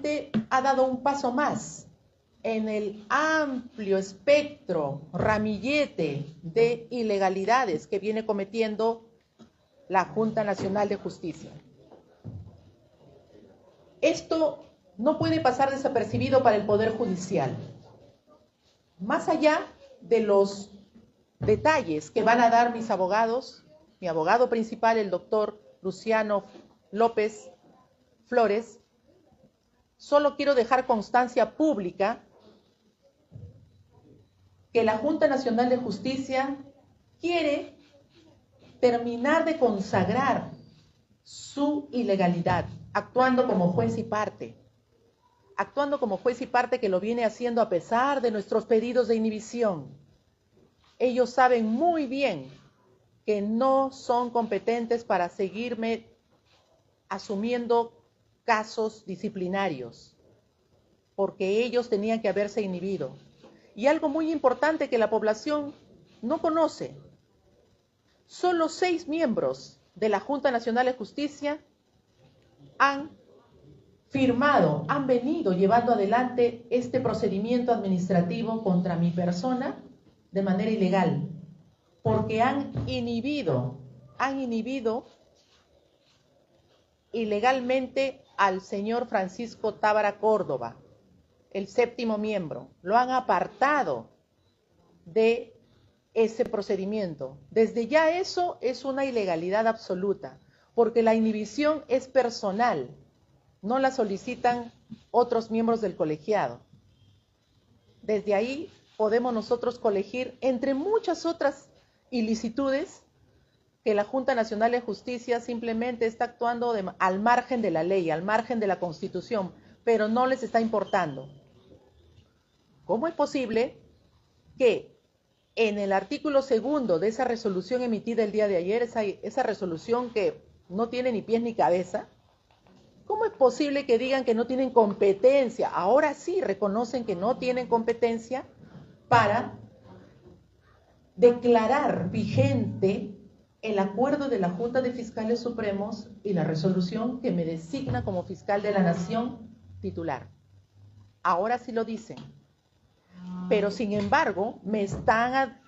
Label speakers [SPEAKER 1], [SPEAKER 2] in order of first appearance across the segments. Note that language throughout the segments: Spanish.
[SPEAKER 1] solamente ha dado un paso más en el amplio espectro, ramillete de ilegalidades que viene cometiendo la Junta Nacional de Justicia. Esto no puede pasar desapercibido para el Poder Judicial. Más allá de los detalles que van a dar mis abogados, mi abogado principal, el doctor Luciano López Flores, solo quiero dejar constancia pública que la Junta Nacional de Justicia quiere terminar de consagrar su ilegalidad, actuando como juez y parte. Actuando como juez y parte que lo viene haciendo a pesar de nuestros pedidos de inhibición. Ellos saben muy bien que no son competentes para seguirme asumiendo casos disciplinarios, porque ellos tenían que haberse inhibido. Y algo muy importante que la población no conoce, solo 6 miembros de la Junta Nacional de Justicia han firmado, han venido llevando adelante este procedimiento administrativo contra mi persona de manera ilegal, porque han inhibido ilegalmente al señor Francisco Tábara Córdoba, el 7º miembro. Lo han apartado de ese procedimiento. Desde ya eso es una ilegalidad absoluta, porque la inhibición es personal, no la solicitan otros miembros del colegiado. Desde ahí podemos nosotros colegir, entre muchas otras ilicitudes, que la Junta Nacional de Justicia simplemente está actuando al margen de la ley, al margen de la Constitución, pero no les está importando. ¿Cómo es posible que en el artículo 2 de esa resolución emitida el día de ayer, esa resolución que no tiene ni pies ni cabeza, cómo es posible que digan que no tienen competencia? Ahora sí reconocen que no tienen competencia para declarar vigente el acuerdo de la Junta de Fiscales Supremos y la resolución que me designa como fiscal de la Nación titular. Ahora sí lo dicen. Pero sin embargo, me están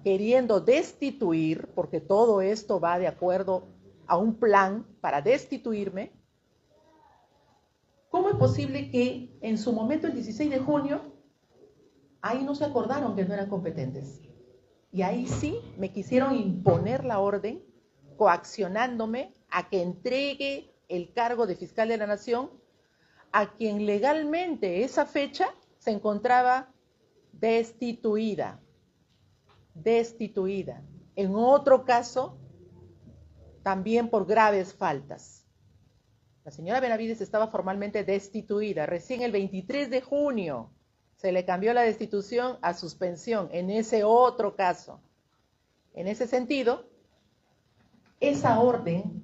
[SPEAKER 1] queriendo destituir, porque todo esto va de acuerdo a un plan para destituirme. ¿Cómo es posible que en su momento, el 16 de junio, ahí no se acordaron que no eran competentes? Y ahí sí me quisieron imponer la orden, coaccionándome a que entregue el cargo de fiscal de la Nación a quien legalmente esa fecha se encontraba destituida. En otro caso, también por graves faltas. La señora Benavides estaba formalmente destituida. Recién el 23 de junio se le cambió la destitución a suspensión en ese otro caso. En ese sentido, esa orden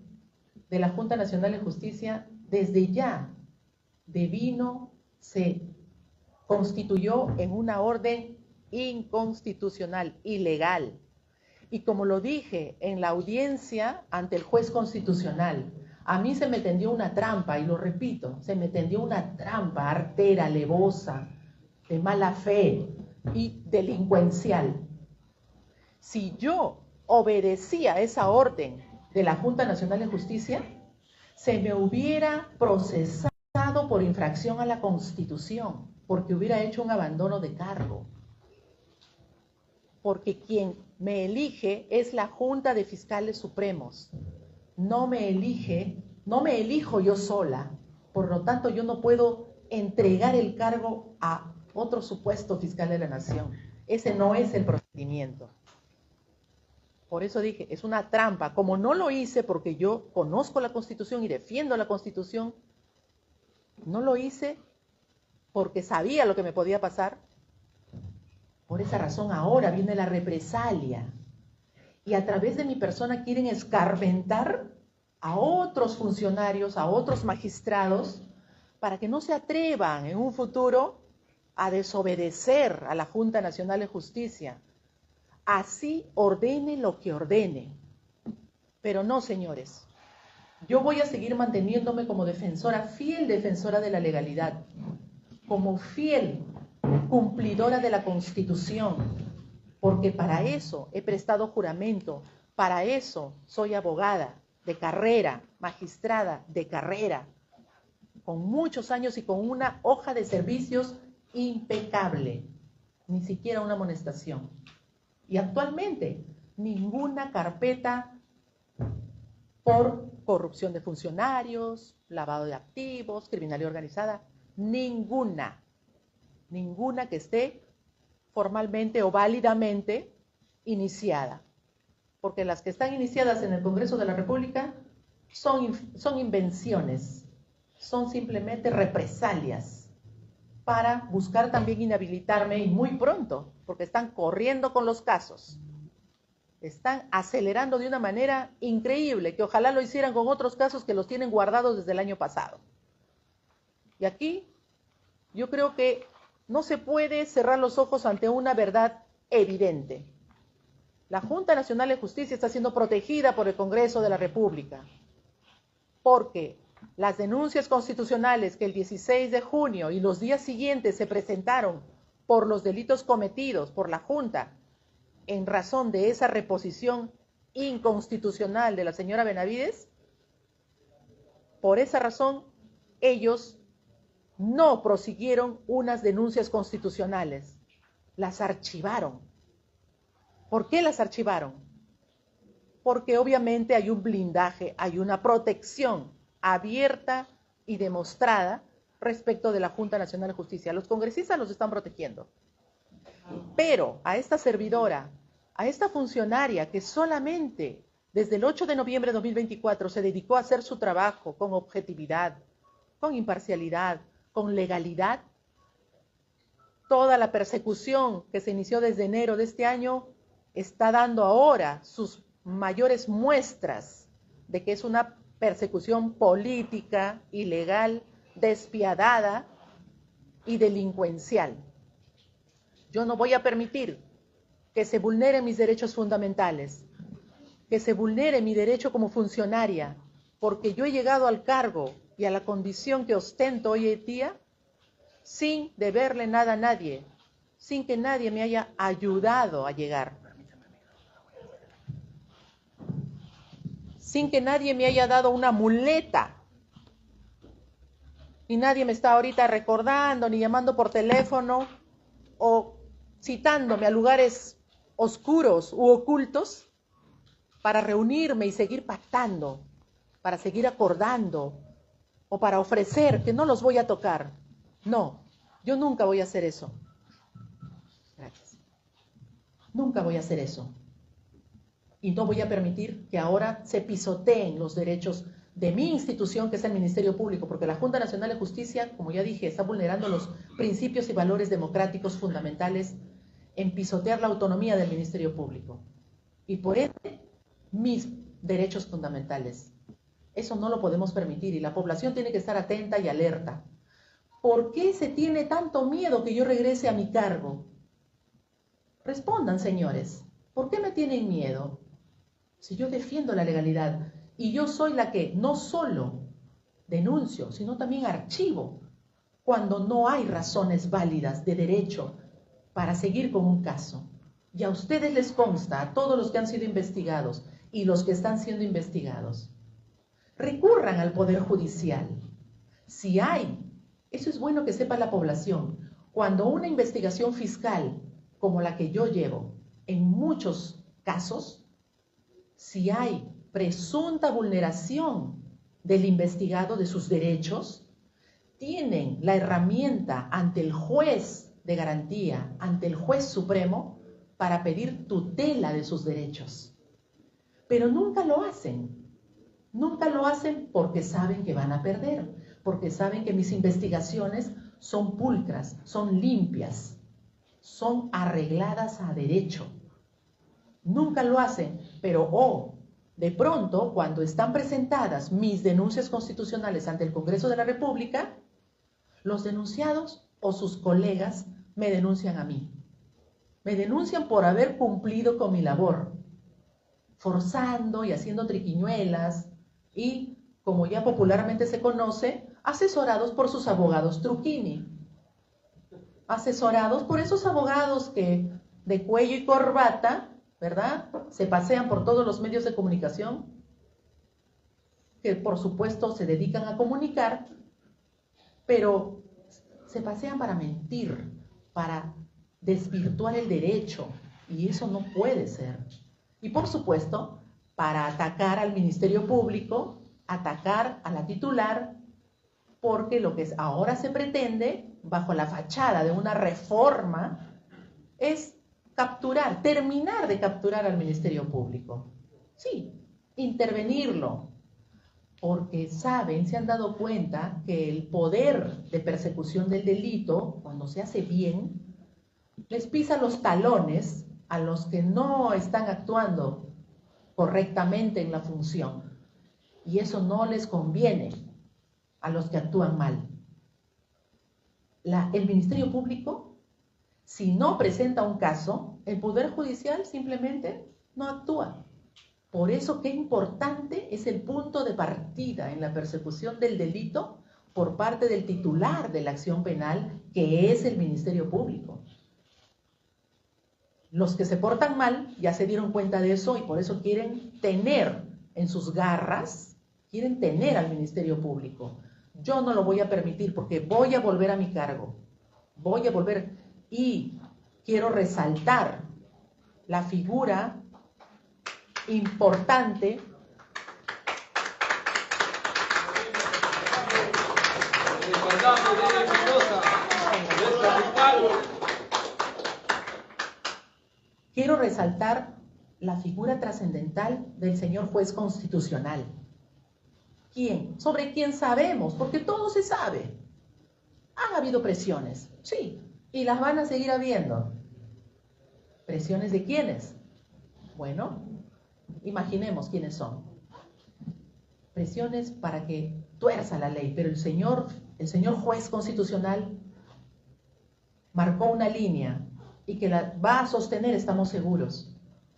[SPEAKER 1] de la Junta Nacional de Justicia desde ya se constituyó en una orden inconstitucional, ilegal. Y como lo dije en la audiencia ante el juez constitucional, a mí se me tendió una trampa, y lo repito, se me tendió una trampa artera, alevosa, de mala fe y delincuencial. Si yo obedecía esa orden de la Junta Nacional de Justicia, se me hubiera procesado por infracción a la Constitución, porque hubiera hecho un abandono de cargo. Porque quien me elige es la Junta de Fiscales Supremos. No me elijo yo sola. Por lo tanto, yo no puedo entregar el cargo a otro supuesto fiscal de la Nación. Ese no es el procedimiento. Por eso dije, es una trampa. Como no lo hice porque yo conozco la Constitución y defiendo la Constitución, no lo hice porque sabía lo que me podía pasar. Por esa razón ahora viene la represalia. Y a través de mi persona quieren escarmentar a otros funcionarios, a otros magistrados, para que no se atrevan en un futuro a desobedecer a la Junta Nacional de Justicia. Así ordene lo que ordene. Pero no, señores. Yo voy a seguir manteniéndome como defensora, fiel defensora de la legalidad, como fiel cumplidora de la Constitución, porque para eso he prestado juramento, para eso soy abogada de carrera, magistrada de carrera, con muchos años y con una hoja de servicios impecable, ni siquiera una amonestación. Y actualmente, ninguna carpeta por corrupción de funcionarios, lavado de activos, criminalidad organizada, ninguna que esté formalmente o válidamente iniciada. Porque las que están iniciadas en el Congreso de la República son invenciones, son simplemente represalias para buscar también inhabilitarme y muy pronto, porque están corriendo con los casos. Están acelerando de una manera increíble, que ojalá lo hicieran con otros casos que los tienen guardados desde el año pasado. Y aquí yo creo que no se puede cerrar los ojos ante una verdad evidente. La Junta Nacional de Justicia está siendo protegida por el Congreso de la República, porque las denuncias constitucionales que el 16 de junio y los días siguientes se presentaron por los delitos cometidos por la Junta en razón de esa reposición inconstitucional de la señora Benavides, por esa razón ellos no prosiguieron unas denuncias constitucionales, las archivaron. ¿Por qué las archivaron? Porque obviamente hay un blindaje, hay una protección abierta y demostrada respecto de la Junta Nacional de Justicia. Los congresistas los están protegiendo. Pero a esta servidora, a esta funcionaria que solamente desde el 8 de noviembre de 2024 se dedicó a hacer su trabajo con objetividad, con imparcialidad, con legalidad, toda la persecución que se inició desde enero de este año está dando ahora sus mayores muestras de que es una persecución política, ilegal, despiadada y delincuencial. Yo no voy a permitir que se vulneren mis derechos fundamentales, que se vulnere mi derecho como funcionaria, porque yo he llegado al cargo y a la condición que ostento hoy en día sin deberle nada a nadie, sin que nadie me haya ayudado a llegar, sin que nadie me haya dado una muleta, y nadie me está ahorita recordando ni llamando por teléfono o citándome a lugares oscuros u ocultos para reunirme y seguir pactando, para seguir acordando o para ofrecer que no los voy a tocar. No, yo nunca voy a hacer eso. Gracias. Nunca voy a hacer eso. Y no voy a permitir que ahora se pisoteen los derechos de mi institución, que es el Ministerio Público, porque la Junta Nacional de Justicia, como ya dije, está vulnerando los principios y valores democráticos fundamentales en pisotear la autonomía del Ministerio Público. Y por ende, mis derechos fundamentales. Eso no lo podemos permitir y la población tiene que estar atenta y alerta. ¿Por qué se tiene tanto miedo que yo regrese a mi cargo? Respondan, señores, ¿por qué me tienen miedo? Si yo defiendo la legalidad y yo soy la que no solo denuncio, sino también archivo cuando no hay razones válidas de derecho para seguir con un caso. Y a ustedes les consta, a todos los que han sido investigados y los que están siendo investigados, recurran al Poder Judicial. Si hay, eso es bueno que sepa la población, cuando una investigación fiscal como la que yo llevo, en muchos casos, si hay presunta vulneración del investigado de sus derechos, tienen la herramienta ante el juez de garantía, ante el juez supremo, para pedir tutela de sus derechos. Pero nunca lo hacen. Nunca lo hacen porque saben que van a perder, porque saben que mis investigaciones son pulcras, son limpias, son arregladas a derecho. Nunca lo hacen, pero de pronto, cuando están presentadas mis denuncias constitucionales ante el Congreso de la República, los denunciados o sus colegas me denuncian a mí. Me denuncian por haber cumplido con mi labor, forzando y haciendo triquiñuelas y como ya popularmente se conoce, asesorados por sus abogados truquini. Asesorados por esos abogados que de cuello y corbata, ¿verdad?, se pasean por todos los medios de comunicación, que por supuesto se dedican a comunicar, pero se pasean para mentir, para desvirtuar el derecho, y eso no puede ser. Y por supuesto, para atacar al Ministerio Público, atacar a la titular, porque lo que ahora se pretende, bajo la fachada de una reforma, es capturar, terminar de capturar al Ministerio Público. Sí, intervenirlo, porque saben, se han dado cuenta que el poder de persecución del delito, cuando se hace bien, les pisa los talones a los que no están actuando correctamente en la función. Y eso no les conviene a los que actúan mal. El Ministerio Público, si no presenta un caso, el Poder Judicial simplemente no actúa. Por eso qué importante es el punto de partida en la persecución del delito por parte del titular de la acción penal, que es el Ministerio Público. Los que se portan mal ya se dieron cuenta de eso y por eso quieren tener en sus garras, quieren tener al Ministerio Público. Yo no lo voy a permitir porque voy a volver a mi cargo. Voy a volver y quiero resaltar la figura importante quiero resaltar la figura trascendental del señor juez constitucional. ¿Quién? Sobre quién sabemos, porque todo se sabe. Han habido presiones, sí, y las van a seguir habiendo. ¿Presiones de quiénes? Bueno, imaginemos quiénes son. Presiones para que tuerza la ley, pero el señor juez constitucional marcó una línea y que la va a sostener, estamos seguros,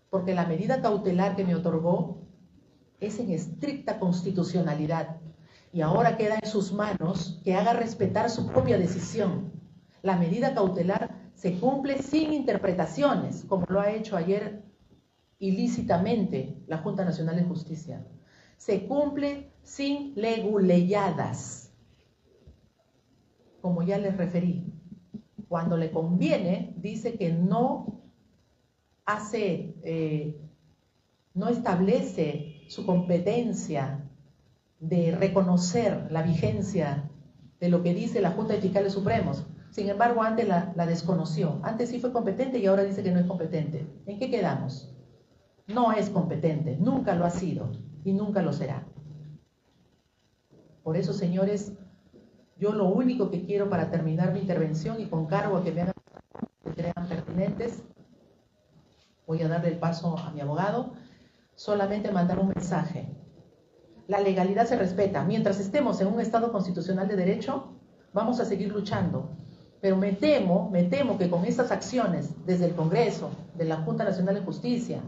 [SPEAKER 1] porque la medida cautelar que me otorgó es en estricta constitucionalidad y ahora queda en sus manos que haga respetar su propia decisión. La medida cautelar se cumple sin interpretaciones, como lo ha hecho ayer ilícitamente la Junta Nacional de Justicia. Se cumple sin leguleyadas, como ya les referí. Cuando le conviene, dice que no establece su competencia de reconocer la vigencia de lo que dice la Junta de Fiscales Supremos. Sin embargo, antes la desconoció. Antes sí fue competente y ahora dice que no es competente. ¿En qué quedamos? No es competente, nunca lo ha sido y nunca lo será. Por eso, señores, yo lo único que quiero para terminar mi intervención y con cargo a que me hagan que crean pertinentes, voy a darle el paso a mi abogado, solamente mandar un mensaje. La legalidad se respeta. Mientras estemos en un Estado constitucional de derecho, vamos a seguir luchando. Pero me temo que con estas acciones desde el Congreso, de la Junta Nacional de Justicia,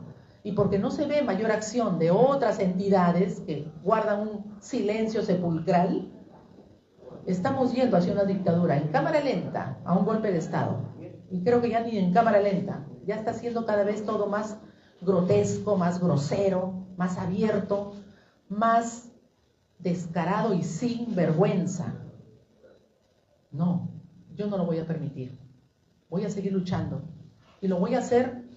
[SPEAKER 1] y porque no se ve mayor acción de otras entidades que guardan un silencio sepulcral, estamos yendo hacia una dictadura en cámara lenta, a un golpe de Estado. Y creo que ya ni en cámara lenta, ya está siendo cada vez todo más grotesco, más grosero, más abierto, más descarado y sin vergüenza. No, yo no lo voy a permitir. Voy a seguir luchando. Y lo voy a hacer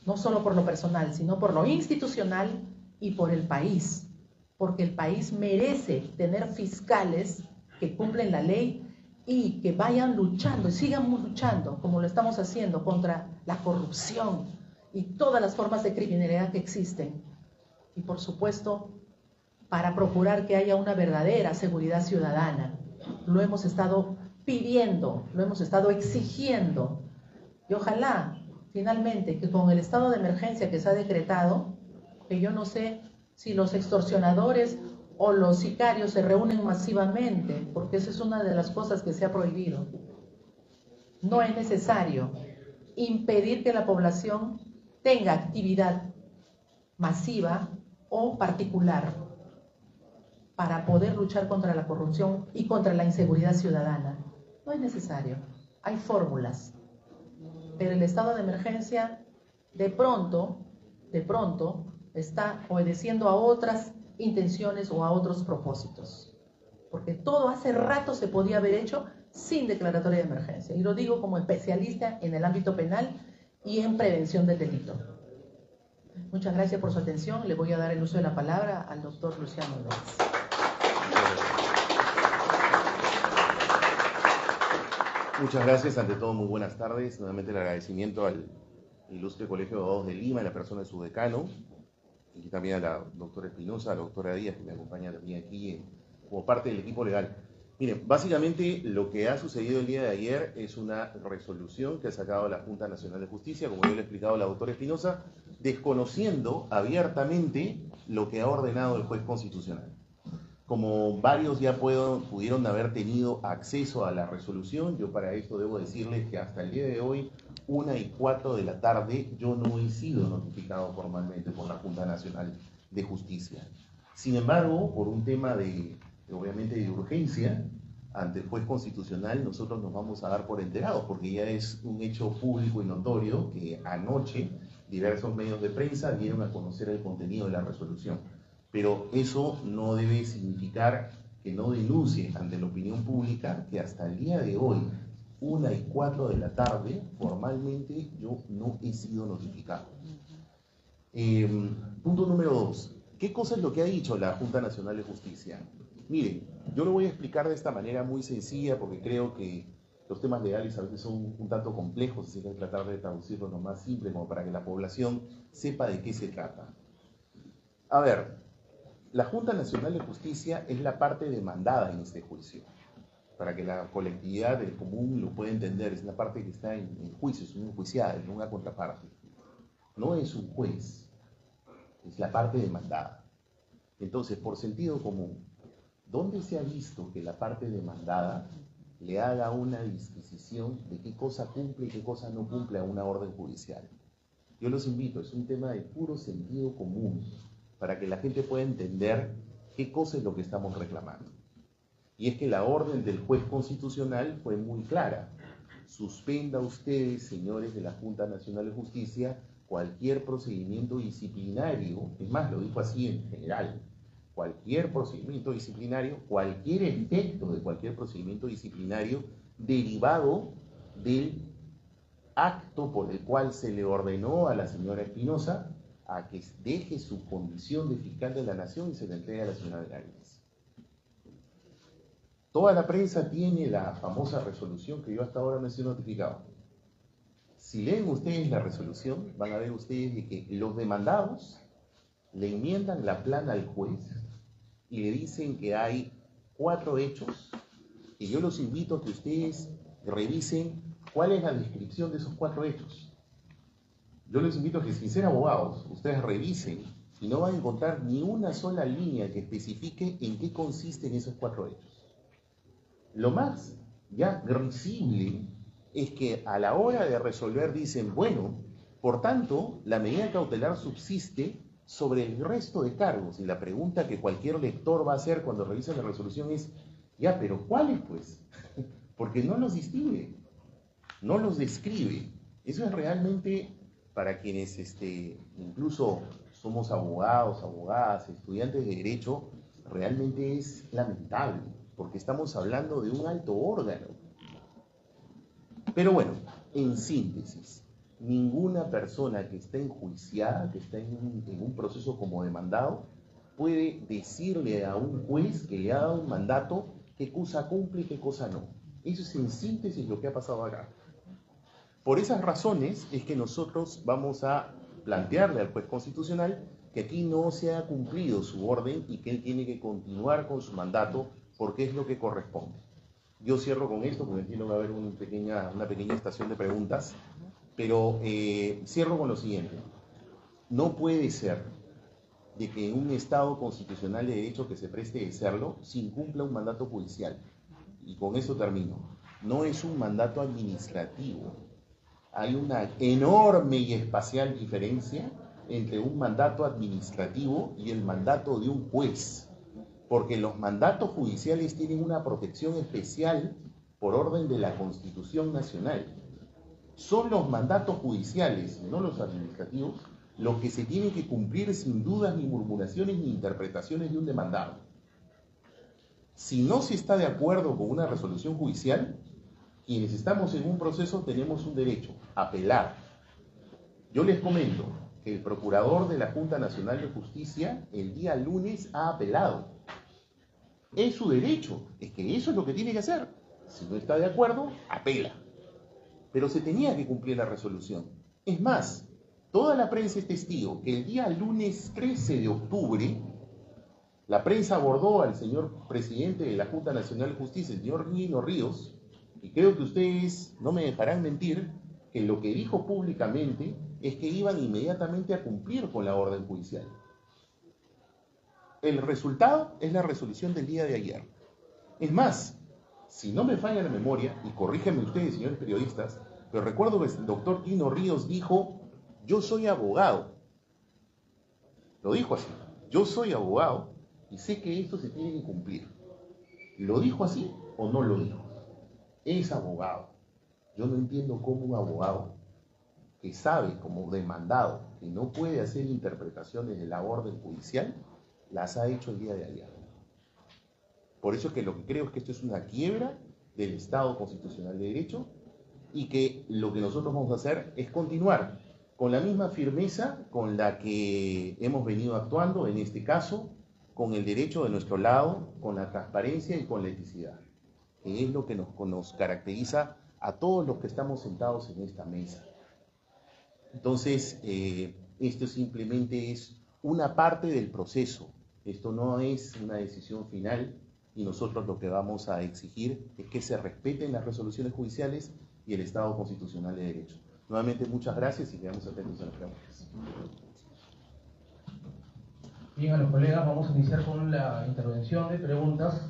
[SPEAKER 1] no solo por lo personal, sino por lo institucional y por el país. Porque el país merece tener fiscales que cumplen la ley y que vayan luchando y sigan luchando, como lo estamos haciendo, contra la corrupción y todas las formas de criminalidad que existen. Y por supuesto, para procurar que haya una verdadera seguridad ciudadana. Lo hemos estado pidiendo, lo hemos estado exigiendo. Y ojalá, finalmente, que con el estado de emergencia que se ha decretado, que yo no sé si los extorsionadores o los sicarios se reúnen masivamente, porque esa es una de las cosas que se ha prohibido. No es necesario impedir que la población tenga actividad masiva o particular para poder luchar contra la corrupción y contra la inseguridad ciudadana. No es necesario, hay fórmulas, pero el estado de emergencia de pronto está obedeciendo a otras intenciones o a otros propósitos, porque todo hace rato se podía haber hecho sin declaratoria de emergencia, y lo digo como especialista en el ámbito penal y en prevención del delito. Muchas gracias por su atención. Le voy a dar el uso de la palabra al doctor Luciano López.
[SPEAKER 2] Muchas gracias. Ante todo, muy buenas tardes. Nuevamente el agradecimiento al ilustre Colegio de Abogados de Lima, en la persona de su decano, y también a la doctora Espinosa, a la doctora Díaz, que me acompaña también aquí como parte del equipo legal. Miren, básicamente lo que ha sucedido el día de ayer es una resolución que ha sacado la Junta Nacional de Justicia, como yo le he explicado a la doctora Espinosa, desconociendo abiertamente lo que ha ordenado el juez constitucional. Como varios ya pudieron haber tenido acceso a la resolución, yo para esto debo decirles que hasta el día de hoy, 1:04 de la tarde, yo no he sido notificado formalmente por la Junta Nacional de Justicia. Sin embargo, por un tema obviamente de urgencia, ante el juez constitucional, nosotros nos vamos a dar por enterados, porque ya es un hecho público y notorio que anoche diversos medios de prensa dieron a conocer el contenido de la resolución. Pero eso no debe significar que no denuncie ante la opinión pública que hasta el día de hoy, 1:04 de la tarde, formalmente yo no he sido notificado. Punto número 2. ¿Qué cosa es lo que ha dicho la Junta Nacional de Justicia? Miren, yo lo voy a explicar de esta manera muy sencilla porque creo que los temas legales a veces son un tanto complejos, así que hay que tratar de traducirlo lo más simple como para que la población sepa de qué se trata. A ver, la Junta Nacional de Justicia es la parte demandada en este juicio. Para que la colectividad del común lo pueda entender, es la parte que está en juicio, es una enjuiciada, es una contraparte. No es un juez, es la parte demandada. Entonces, por sentido común, ¿dónde se ha visto que la parte demandada le haga una disquisición de qué cosa cumple y qué cosa no cumple a una orden judicial? Yo los invito, es un tema de puro sentido común, para que la gente pueda entender qué cosa es lo que estamos reclamando. Y es que la orden del juez constitucional fue muy clara. Suspenda ustedes, señores de la Junta Nacional de Justicia, cualquier procedimiento disciplinario, es más, lo dijo así en general, cualquier procedimiento disciplinario, cualquier efecto de cualquier procedimiento disciplinario derivado del acto por el cual se le ordenó a la señora Espinosa a que deje su condición de fiscal de la nación y se le entregue a la señora Benavides. Toda la prensa tiene la famosa resolución que yo hasta ahora no he sido notificado. Si leen ustedes la resolución, van a ver ustedes de que los demandados le enmiendan la plana al juez y le dicen que hay 4 hechos, y yo los invito a que ustedes revisen cuál es la descripción de esos 4 hechos. Yo les invito a que, sin ser abogados, ustedes revisen y no van a encontrar ni una sola línea que especifique en qué consisten esos 4 hechos. Lo más ya risible es que a la hora de resolver dicen, bueno, por tanto, la medida cautelar subsiste sobre el resto de cargos. Y la pregunta que cualquier lector va a hacer cuando revisa la resolución es, ya, pero ¿cuáles pues? Porque no los distingue, no los describe. Eso es realmente, para quienes incluso somos abogados, abogadas, estudiantes de derecho, realmente es lamentable, porque estamos hablando de un alto órgano. Pero bueno, en síntesis, ninguna persona que está enjuiciada, que está en un proceso como demandado, puede decirle a un juez que le ha dado un mandato qué cosa cumple y qué cosa no. Eso es en síntesis lo que ha pasado acá. Por esas razones es que nosotros vamos a plantearle al juez constitucional que aquí no se ha cumplido su orden y que él tiene que continuar con su mandato porque es lo que corresponde. Yo cierro con esto porque entiendo que va a haber una pequeña estación de preguntas, pero cierro con lo siguiente. No puede ser de que en un Estado constitucional de derecho que se preste de serlo, se incumpla un mandato judicial. Y con eso termino. No es un mandato administrativo. Hay una enorme y espacial diferencia entre un mandato administrativo y el mandato de un juez. porque los mandatos judiciales tienen una protección especial por orden de la Constitución Nacional. Son los mandatos judiciales, no los administrativos, los que se tienen que cumplir sin dudas, ni murmuraciones, ni interpretaciones de un demandado. Si no se está de acuerdo con una resolución judicial, quienes estamos en un proceso tenemos un derecho, apelar. Yo les comento que el procurador de la Junta Nacional de Justicia el día lunes ha apelado. Es su derecho, es que eso es lo que tiene que hacer. Si no está de acuerdo, apela. Pero se tenía que cumplir la resolución. Es más, toda la prensa es testigo que el día lunes 13 de octubre, la prensa abordó al señor presidente de la Junta Nacional de Justicia, el señor Guino Ríos, y creo que ustedes no me dejarán mentir, que lo que dijo públicamente es que iban inmediatamente a cumplir con la orden judicial. El resultado es la resolución del día de ayer. Es más, si no me falla la memoria, y corríjanme ustedes, señores periodistas, pero recuerdo que el doctor Guino Ríos dijo, yo soy abogado. Lo dijo así, yo soy abogado y sé que esto se tiene que cumplir. ¿Lo dijo así o no lo dijo? Es abogado. Yo no entiendo cómo un abogado que sabe como demandado que no puede hacer interpretaciones de la orden judicial, las ha hecho el día de ayer. Por eso es que lo que creo es que esto es una quiebra del Estado Constitucional de Derecho y que lo que nosotros vamos a hacer es continuar con la misma firmeza con la que hemos venido actuando, en este caso, con el derecho de nuestro lado, con la transparencia y con la eticidad, que es lo que nos caracteriza a todos los que estamos sentados en esta mesa. Entonces, esto simplemente es una parte del proceso, esto no es una decisión final y nosotros lo que vamos a exigir es que se respeten las resoluciones judiciales y el Estado Constitucional de Derecho. Nuevamente, muchas gracias y quedamos atentos a las preguntas.
[SPEAKER 3] Bien, a los colegas, vamos a iniciar con la intervención de preguntas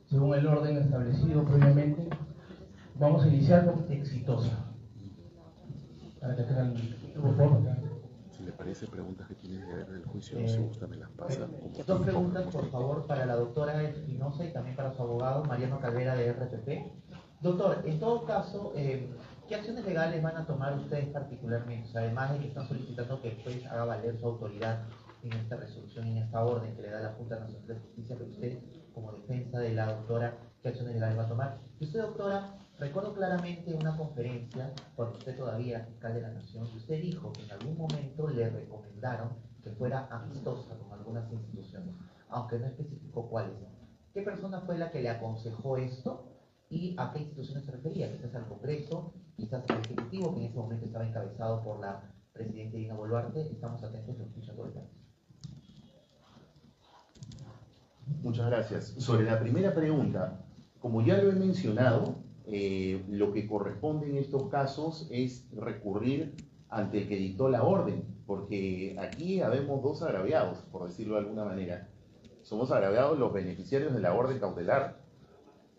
[SPEAKER 3] según el orden establecido previamente. Vamos a iniciar con exitosa. Para que tengan, por favor.
[SPEAKER 2] Si le parece, preguntas que tienen que ver del juicio, no se gusta, me las pasa.
[SPEAKER 4] Dos preguntas, por favor, para la doctora Espinosa y también para su abogado, Mariano Calvera, de RPP. Doctor, en todo caso, ¿qué acciones legales van a tomar ustedes particularmente? O sea, además de que están solicitando que el juez haga valer su autoridad en esta resolución, en esta orden que le da la Junta Nacional de Justicia, pero usted, como defensa de la doctora, ¿qué acciones legales va a tomar? Y usted, doctora, recuerdo claramente una conferencia, cuando usted todavía era fiscal de la Nación, y usted dijo que en algún momento le recomendaron que fuera amistosa con algunas instituciones, aunque no especificó cuáles. ¿Qué persona fue la que le aconsejó esto? ¿Y a qué instituciones se refería? Quizás al Congreso, quizás al Ejecutivo, que en ese momento estaba encabezado por la presidenta Dina Boluarte. Estamos atentos, lo escucha todo el país.
[SPEAKER 2] Muchas gracias. Sobre la primera pregunta, como ya lo he mencionado, lo que corresponde en estos casos es recurrir ante el que dictó la orden, porque aquí habemos dos agraviados, por decirlo de alguna manera. Somos agraviados los beneficiarios de la orden cautelar,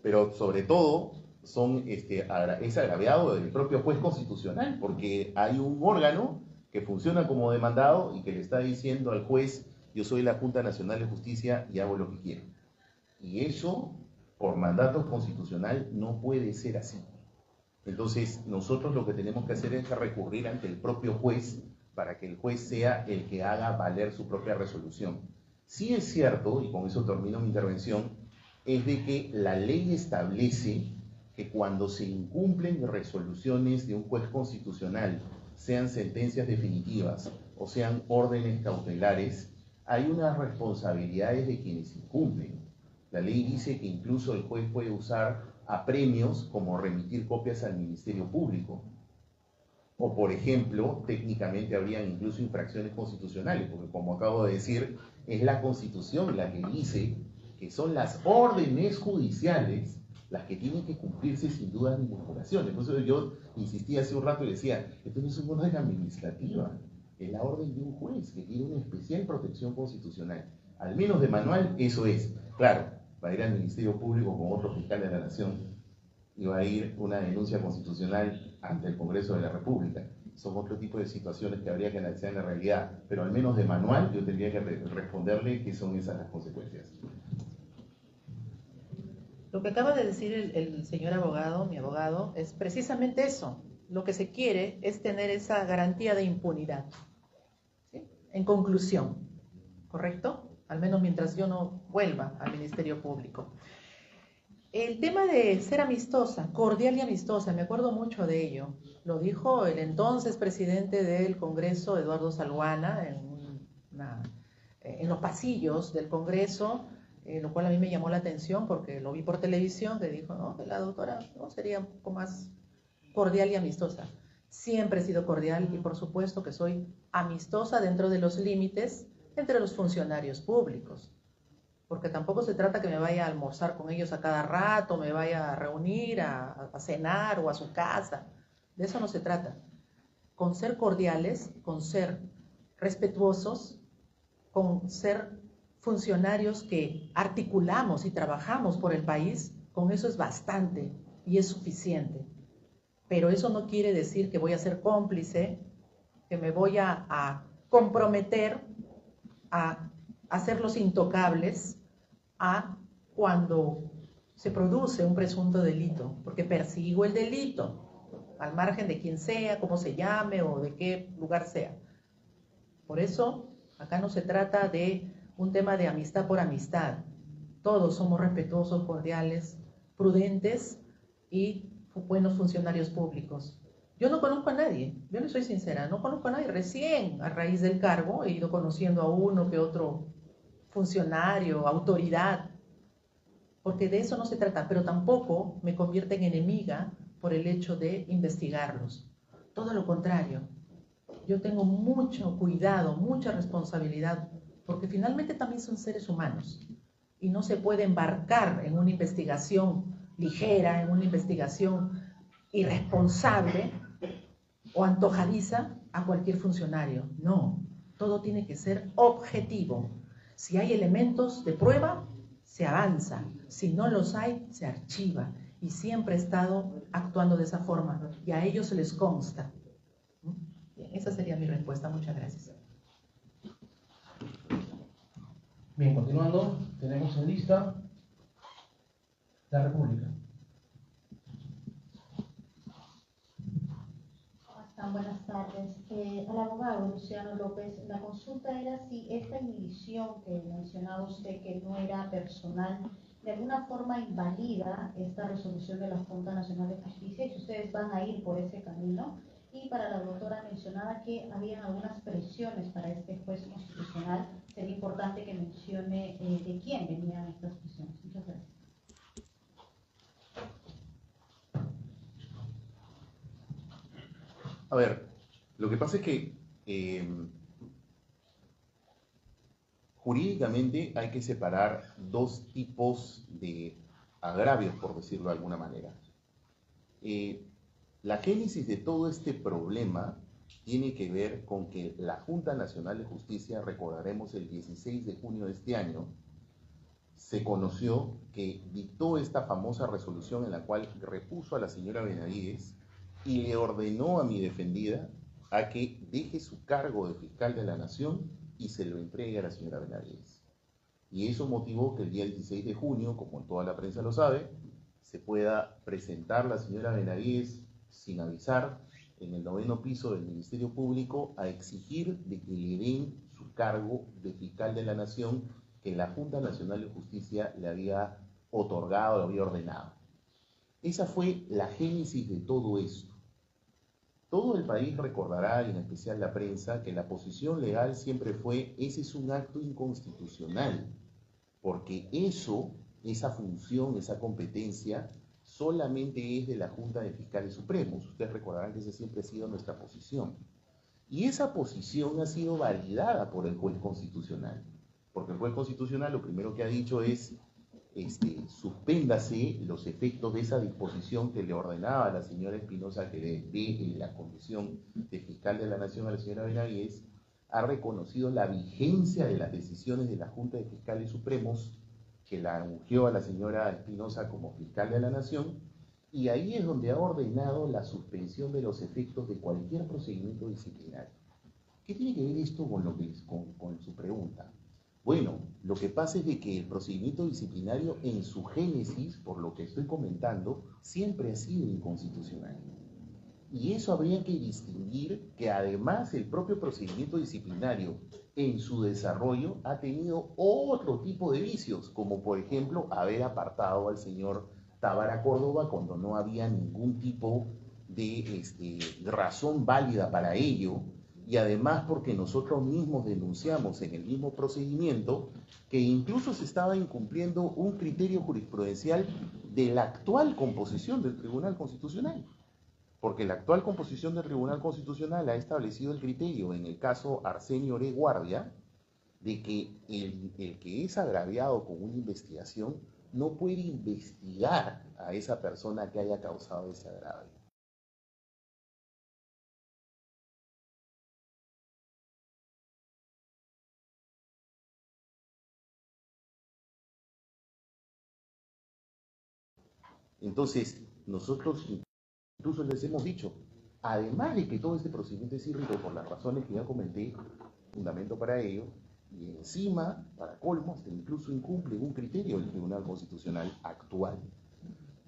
[SPEAKER 2] pero sobre todo es agraviado el propio juez constitucional, porque hay un órgano que funciona como demandado y que le está diciendo al juez, yo soy la Junta Nacional de Justicia y hago lo que quiero. Y eso, por mandato constitucional, no puede ser así. Entonces, nosotros lo que tenemos que hacer es recurrir ante el propio juez para que el juez sea el que haga valer su propia resolución. Sí es cierto, y con eso termino mi intervención, es de que la ley establece que cuando se incumplen resoluciones de un juez constitucional, sean sentencias definitivas o sean órdenes cautelares, hay unas responsabilidades de quienes incumplen. La ley dice que incluso el juez puede usar apremios como remitir copias al Ministerio Público. O, por ejemplo, técnicamente habrían incluso infracciones constitucionales, porque como acabo de decir, es la Constitución la que dice que son las órdenes judiciales las que tienen que cumplirse sin duda ni murmuraciones. Por eso yo insistí hace un rato y decía, esto no es una orden administrativa, es la orden de un juez que tiene una especial protección constitucional. Al menos de manual, eso es. Claro, va a ir al Ministerio Público con otro fiscal de la Nación y va a ir una denuncia constitucional ante el Congreso de la República. Son otro tipo de situaciones que habría que analizar en la realidad, pero al menos de manual yo tendría que responderle que son esas las consecuencias.
[SPEAKER 1] Lo que acaba de decir el señor abogado, mi abogado, es precisamente eso. Lo que se quiere es tener esa garantía de impunidad. ¿Sí? En conclusión, ¿correcto? Al menos mientras yo no vuelva al Ministerio Público. El tema de ser amistosa, cordial y amistosa, me acuerdo mucho de ello. Lo dijo el entonces presidente del Congreso, Eduardo Salguana, en los pasillos del Congreso, lo cual a mí me llamó la atención porque lo vi por televisión, que dijo, no, que la doctora no sería un poco más cordial y amistosa. Siempre he sido cordial y por supuesto que soy amistosa dentro de los límites entre los funcionarios públicos. Porque tampoco se trata que me vaya a almorzar con ellos a cada rato, me vaya a reunir, a cenar o a su casa. De eso no se trata. Con ser cordiales, con ser respetuosos, con ser funcionarios que articulamos y trabajamos por el país, con eso es bastante y es suficiente. Pero eso no quiere decir que voy a ser cómplice, que me voy a comprometer a hacerlos intocables a cuando se produce un presunto delito, porque persigo el delito, al margen de quién sea, cómo se llame o de qué lugar sea. Por eso, acá no se trata de un tema de amistad por amistad. Todos somos respetuosos, cordiales, prudentes y buenos funcionarios públicos. Yo no conozco a nadie, yo le soy sincera, no conozco a nadie. Recién, a raíz del cargo, he ido conociendo a uno que otro funcionario, autoridad, porque de eso no se trata, pero tampoco me convierte en enemiga por el hecho de investigarlos. Todo lo contrario, yo tengo mucho cuidado, mucha responsabilidad, porque finalmente también son seres humanos y no se puede embarcar en una investigación ligera, en una investigación irresponsable o antojadiza a cualquier funcionario. No, todo tiene que ser objetivo. Si hay elementos de prueba, se avanza. Si no los hay, se archiva. Y siempre he estado actuando de esa forma y a ellos les consta. Bien, esa sería mi respuesta. Muchas gracias.
[SPEAKER 3] Bien, continuando, tenemos en lista la República.
[SPEAKER 5] Buenas tardes. Al abogado Luciano López, la consulta era si esta inhibición que mencionaba usted, que no era personal, de alguna forma invalida esta resolución de la Junta Nacional de Justicia y si ustedes van a ir por ese camino. Y para la doctora mencionaba que habían algunas presiones para este juez constitucional. Sería importante que mencione de quién venían estas presiones. Muchas gracias.
[SPEAKER 2] A ver, lo que pasa es que jurídicamente hay que separar dos tipos de agravios, por decirlo de alguna manera. La génesis de todo este problema tiene que ver con que la Junta Nacional de Justicia, recordaremos el 16 de junio de este año, se conoció que dictó esta famosa resolución en la cual repuso a la señora Benavides y le ordenó a mi defendida a que deje su cargo de fiscal de la Nación y se lo entregue a la señora Benavides. Y eso motivó que el día 16 de junio, como toda la prensa lo sabe, se pueda presentar la señora Benavides sin avisar en el 9º piso del Ministerio Público a exigir de que le den su cargo de fiscal de la Nación que la Junta Nacional de Justicia le había otorgado, le había ordenado. Esa fue la génesis de todo esto. Todo el país recordará, y en especial la prensa, que la posición legal siempre fue: ese es un acto inconstitucional, porque esa función, esa competencia, solamente es de la Junta de Fiscales Supremos. Ustedes recordarán que esa siempre ha sido nuestra posición. Y esa posición ha sido validada por el juez constitucional, porque el juez constitucional lo primero que ha dicho es: suspéndase los efectos de esa disposición que le ordenaba a la señora Espinosa que le dé la condición de fiscal de la Nación a la señora Benavides. Ha reconocido la vigencia de las decisiones de la Junta de Fiscales Supremos que la ungió a la señora Espinosa como fiscal de la Nación, y ahí es donde ha ordenado la suspensión de los efectos de cualquier procedimiento disciplinario. ¿Qué tiene que ver esto con su pregunta? Bueno, lo que pasa es de que el procedimiento disciplinario en su génesis, por lo que estoy comentando, siempre ha sido inconstitucional. Y eso habría que distinguir que además el propio procedimiento disciplinario en su desarrollo ha tenido otro tipo de vicios, como por ejemplo haber apartado al señor Tábara Córdoba cuando no había ningún tipo de razón válida para ello, y además porque nosotros mismos denunciamos en el mismo procedimiento que incluso se estaba incumpliendo un criterio jurisprudencial de la actual composición del Tribunal Constitucional. Porque la actual composición del Tribunal Constitucional ha establecido el criterio, en el caso Arsenio Oré Guardia, de que el que es agraviado con una investigación no puede investigar a esa persona que haya causado ese agravio. Entonces, nosotros incluso les hemos dicho, además de que todo este procedimiento es irregular por las razones que ya comenté, fundamento para ello, y encima, para colmo, hasta incluso incumple un criterio del Tribunal Constitucional actual.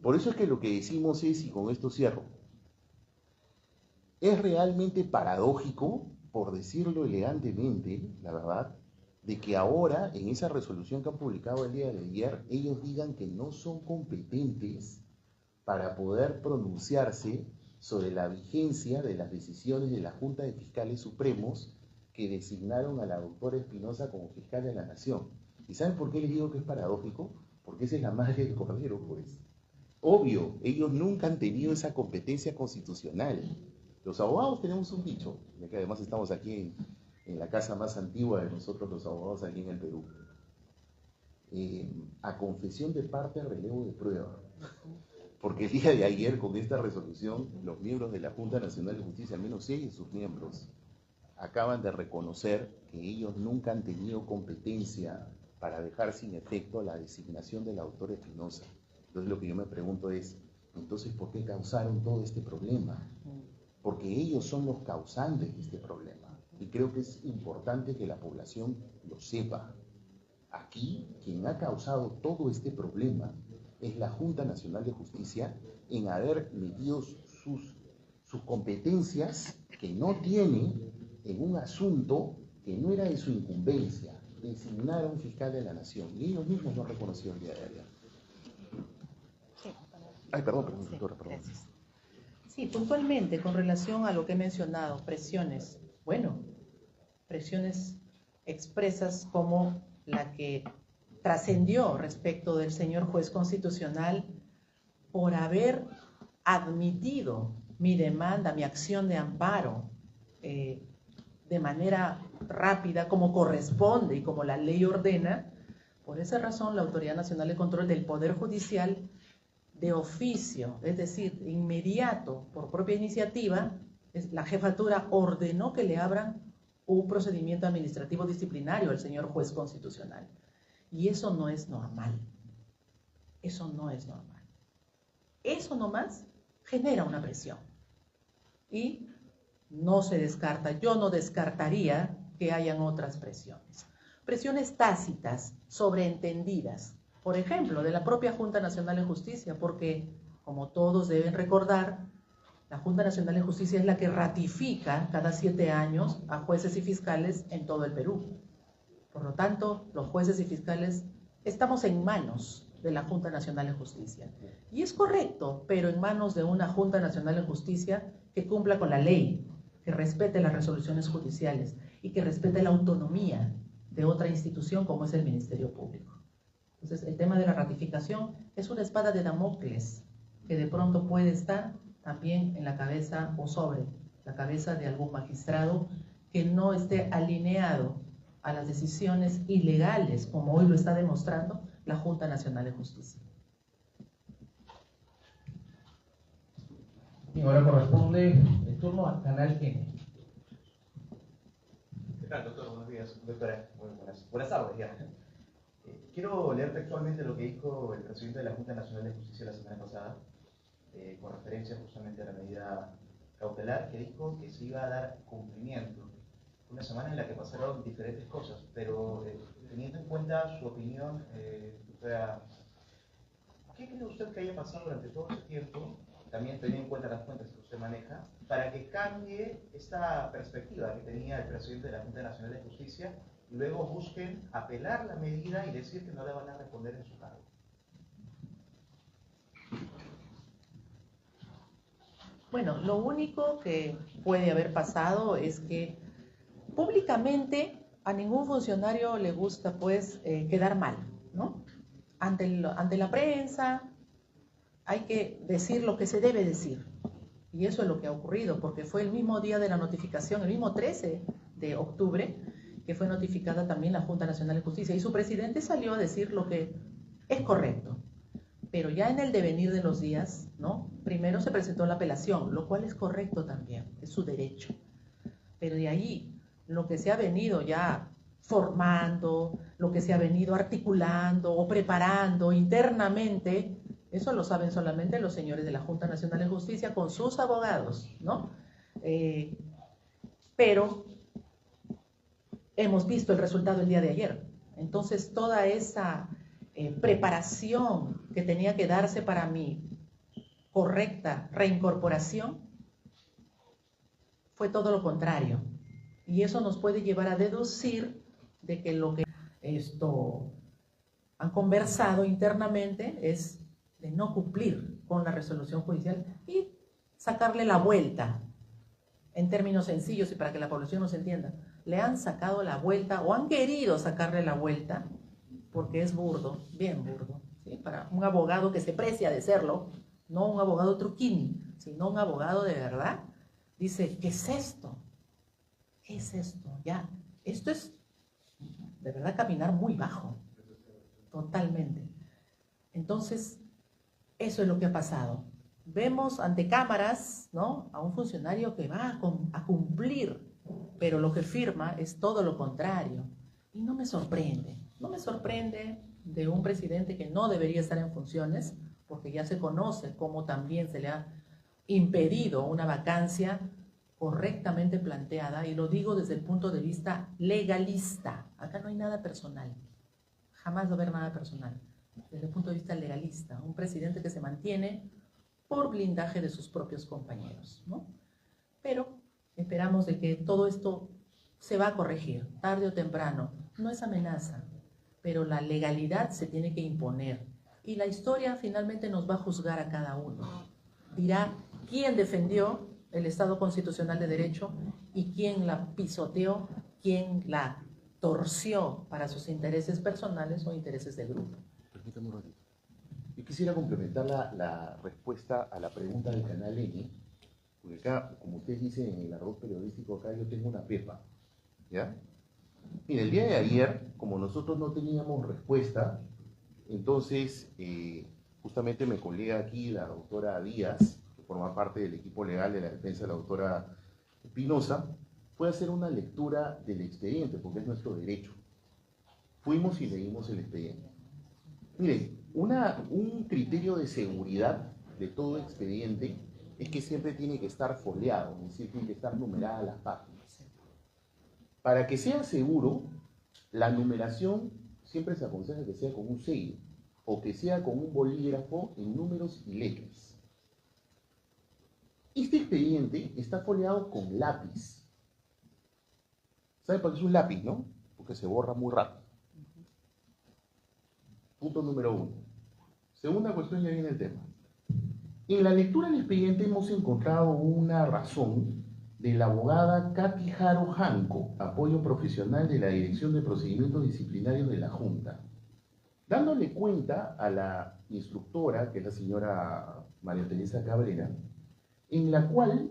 [SPEAKER 2] Por eso es que lo que decimos es, y con esto cierro, es realmente paradójico, por decirlo elegantemente, la verdad, de que ahora, en esa resolución que han publicado el día de ayer, ellos digan que no son competentes para poder pronunciarse sobre la vigencia de las decisiones de la Junta de Fiscales Supremos que designaron a la doctora Espinosa como fiscal de la Nación. ¿Y saben por qué les digo que es paradójico? Porque esa es la madre del cordero, pues. Obvio, ellos nunca han tenido esa competencia constitucional. Los abogados tenemos un dicho, ya que además estamos aquí en la casa más antigua de nosotros los abogados aquí en el Perú. A confesión de parte, relevo de prueba. Porque el día de ayer, con esta resolución, los miembros de la Junta Nacional de Justicia, al menos 6 de sus miembros, acaban de reconocer que ellos nunca han tenido competencia para dejar sin efecto la designación de la doctora Espinosa. Entonces lo que yo me pregunto es, entonces, ¿por qué causaron todo este problema? Porque ellos son los causantes de este problema. Y creo que es importante que la población lo sepa. Aquí, quien ha causado todo este problema es la Junta Nacional de Justicia en haber metido sus competencias que no tiene en un asunto que no era de su incumbencia, designar a un fiscal de la Nación. Y ellos mismos lo han reconocido el día de ayer.
[SPEAKER 1] Sí.
[SPEAKER 2] Ay, perdón, doctora, perdón.
[SPEAKER 1] Gracias. Sí, puntualmente, con relación a lo que he mencionado, presiones. Bueno, presiones expresas como la que trascendió respecto del señor juez constitucional por haber admitido mi demanda, mi acción de amparo de manera rápida, como corresponde y como la ley ordena. Por esa razón, la Autoridad Nacional de Control del Poder Judicial, de oficio, es decir, inmediato, por propia iniciativa, la jefatura ordenó que le abran un procedimiento administrativo disciplinario al señor juez constitucional. Y eso no es normal. Eso no es normal. Eso nomás genera una presión. Y no se descarta, yo no descartaría que hayan otras presiones. Presiones tácitas, sobreentendidas, por ejemplo, de la propia Junta Nacional de Justicia, porque, como todos deben recordar, la Junta Nacional de Justicia es la que ratifica cada 7 años a jueces y fiscales en todo el Perú. Por lo tanto, los jueces y fiscales estamos en manos de la Junta Nacional de Justicia. Y es correcto, pero en manos de una Junta Nacional de Justicia que cumpla con la ley, que respete las resoluciones judiciales y que respete la autonomía de otra institución como es el Ministerio Público. Entonces, el tema de la ratificación es una espada de Damocles que de pronto puede estar también en la cabeza o sobre la cabeza de algún magistrado que no esté alineado a las decisiones ilegales, como hoy lo está demostrando la Junta Nacional de Justicia.
[SPEAKER 3] Y ahora corresponde el turno a Canal N.
[SPEAKER 6] ¿Qué tal, doctor? Buenos días. Doctora, buenas tardes ya. Quiero leer textualmente lo que dijo el presidente de la Junta Nacional de Justicia la semana pasada, con referencia justamente a la medida cautelar, que dijo que se iba a dar cumplimiento una semana en la que pasaron diferentes cosas, pero teniendo en cuenta su opinión, doctora, ¿qué cree usted que haya pasado durante todo ese tiempo, también teniendo en cuenta las fuentes que usted maneja, para que cambie esta perspectiva que tenía el presidente de la Junta Nacional de Justicia y luego busquen apelar la medida y decir que no le van a responder en su cargo?
[SPEAKER 1] Bueno, lo único que puede haber pasado es que públicamente a ningún funcionario le gusta pues quedar mal, ¿no? Ante la prensa hay que decir lo que se debe decir. Y eso es lo que ha ocurrido, porque fue el mismo día de la notificación, el mismo 13 de octubre, que fue notificada también la Junta Nacional de Justicia. Y su presidente salió a decir lo que es correcto. Pero ya en el devenir de los días, ¿no? Primero se presentó la apelación, lo cual es correcto también, es su derecho. Pero de ahí, lo que se ha venido ya formando, lo que se ha venido articulando o preparando internamente, eso lo saben solamente los señores de la Junta Nacional de Justicia con sus abogados, ¿no? Pero hemos visto el resultado el día de ayer. Entonces, toda esa preparación que tenía que darse para mi correcta reincorporación fue todo lo contrario. Y eso nos puede llevar a deducir de que lo que han conversado internamente es de no cumplir con la resolución judicial y sacarle la vuelta. En términos sencillos y para que la población nos entienda, le han sacado la vuelta o han querido sacarle la vuelta porque es burdo, bien burdo, ¿sí? Para un abogado que se precia de serlo, no un abogado truquini, sino un abogado de verdad, dice, ¿qué es esto? ¿Qué es esto? Ya, esto es de verdad caminar muy bajo, totalmente. Entonces, eso es lo que ha pasado. Vemos ante cámaras, ¿no?, a un funcionario que va a cumplir, pero lo que firma es todo lo contrario. Y no me sorprende de un presidente que no debería estar en funciones, porque ya se conoce cómo también se le ha impedido una vacancia correctamente planteada, y lo digo desde el punto de vista legalista. Acá no hay nada personal, jamás va a haber nada personal. Desde el punto de vista legalista, un presidente que se mantiene por blindaje de sus propios compañeros, ¿no? Pero esperamos de que todo esto se va a corregir, tarde o temprano. No es amenaza, pero la legalidad se tiene que imponer. Y la historia finalmente nos va a juzgar a cada uno. Dirá quién defendió el Estado constitucional de derecho y quién la pisoteó, quién la torció para sus intereses personales o intereses de grupo.
[SPEAKER 2] Permítame un ratito. Yo quisiera complementar la respuesta a la pregunta del canal N, porque acá, como ustedes dicen en el arroz periodístico, acá yo tengo una pepa, ¿ya? Mira, el día de ayer, como nosotros no teníamos respuesta, entonces justamente mi colega aquí, la doctora Díaz, que forma parte del equipo legal de la defensa de la doctora Espinosa, fue a hacer una lectura del expediente, porque es nuestro derecho. Fuimos y leímos el expediente. Miren, un criterio de seguridad de todo expediente es que siempre tiene que estar foliado, es decir, tiene que estar numeradas las páginas. Para que sea seguro, la numeración siempre se aconseja que sea con un sello o que sea con un bolígrafo en números y letras. Este expediente está foliado con lápiz. ¿Saben por qué es un lápiz, no? Porque se borra muy rápido. Punto número 1. Segunda cuestión, ya viene el tema. En la lectura del expediente hemos encontrado una razón de la abogada Katy Jaro Janco, apoyo profesional de la Dirección de Procedimientos Disciplinarios de la Junta, dándole cuenta a la instructora, que es la señora María Teresa Cabrera, en la cual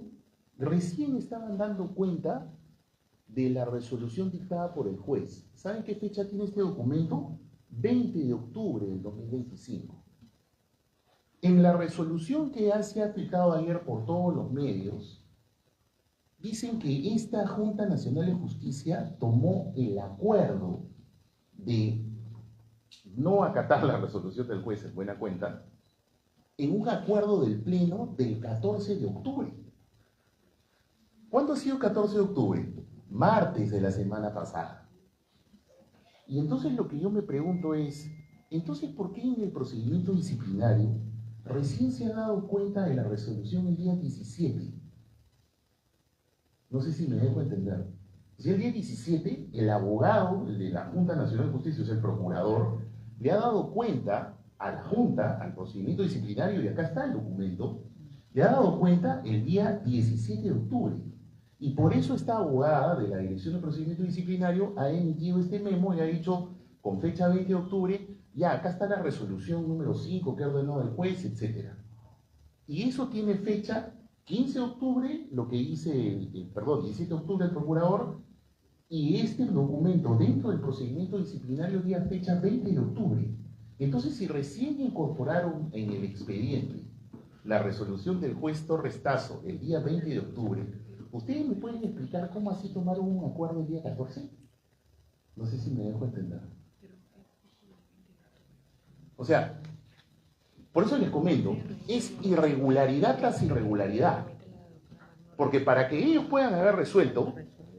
[SPEAKER 2] recién estaban dando cuenta de la resolución dictada por el juez. ¿Saben qué fecha tiene este documento? 20 de octubre del 2025. En la resolución que ya se ha aplicado ayer por todos los medios, dicen que esta Junta Nacional de Justicia tomó el acuerdo de no acatar la resolución del juez en buena cuenta, en un acuerdo del Pleno del 14 de octubre. ¿Cuándo ha sido el 14 de octubre? martes de la semana pasada. Y entonces lo que yo me pregunto es, entonces, ¿por qué en el procedimiento disciplinario recién se ha dado cuenta de la resolución el día 17? No sé si me dejo entender. Si el día 17, el abogado de la Junta Nacional de Justicia, o sea, el procurador, le ha dado cuenta a la Junta, al procedimiento disciplinario, y acá está el documento, le ha dado cuenta el día 17 de octubre. Y por eso esta abogada de la Dirección de Procedimiento Disciplinario ha emitido este memo y ha dicho, con fecha 20 de octubre, ya, acá está la resolución número 5 que ordenó el juez, etc. Y eso tiene fecha 15 de octubre, lo que dice, 17 de octubre el procurador, y este documento dentro del procedimiento disciplinario día fecha 20 de octubre. Entonces, si recién incorporaron en el expediente la resolución del juez Torres Tazo el día 20 de octubre, ¿ustedes me pueden explicar cómo así tomaron un acuerdo el día 14? No sé si me dejo entender. O sea, por eso les comento, es irregularidad tras irregularidad. Porque para que ellos puedan haber resuelto,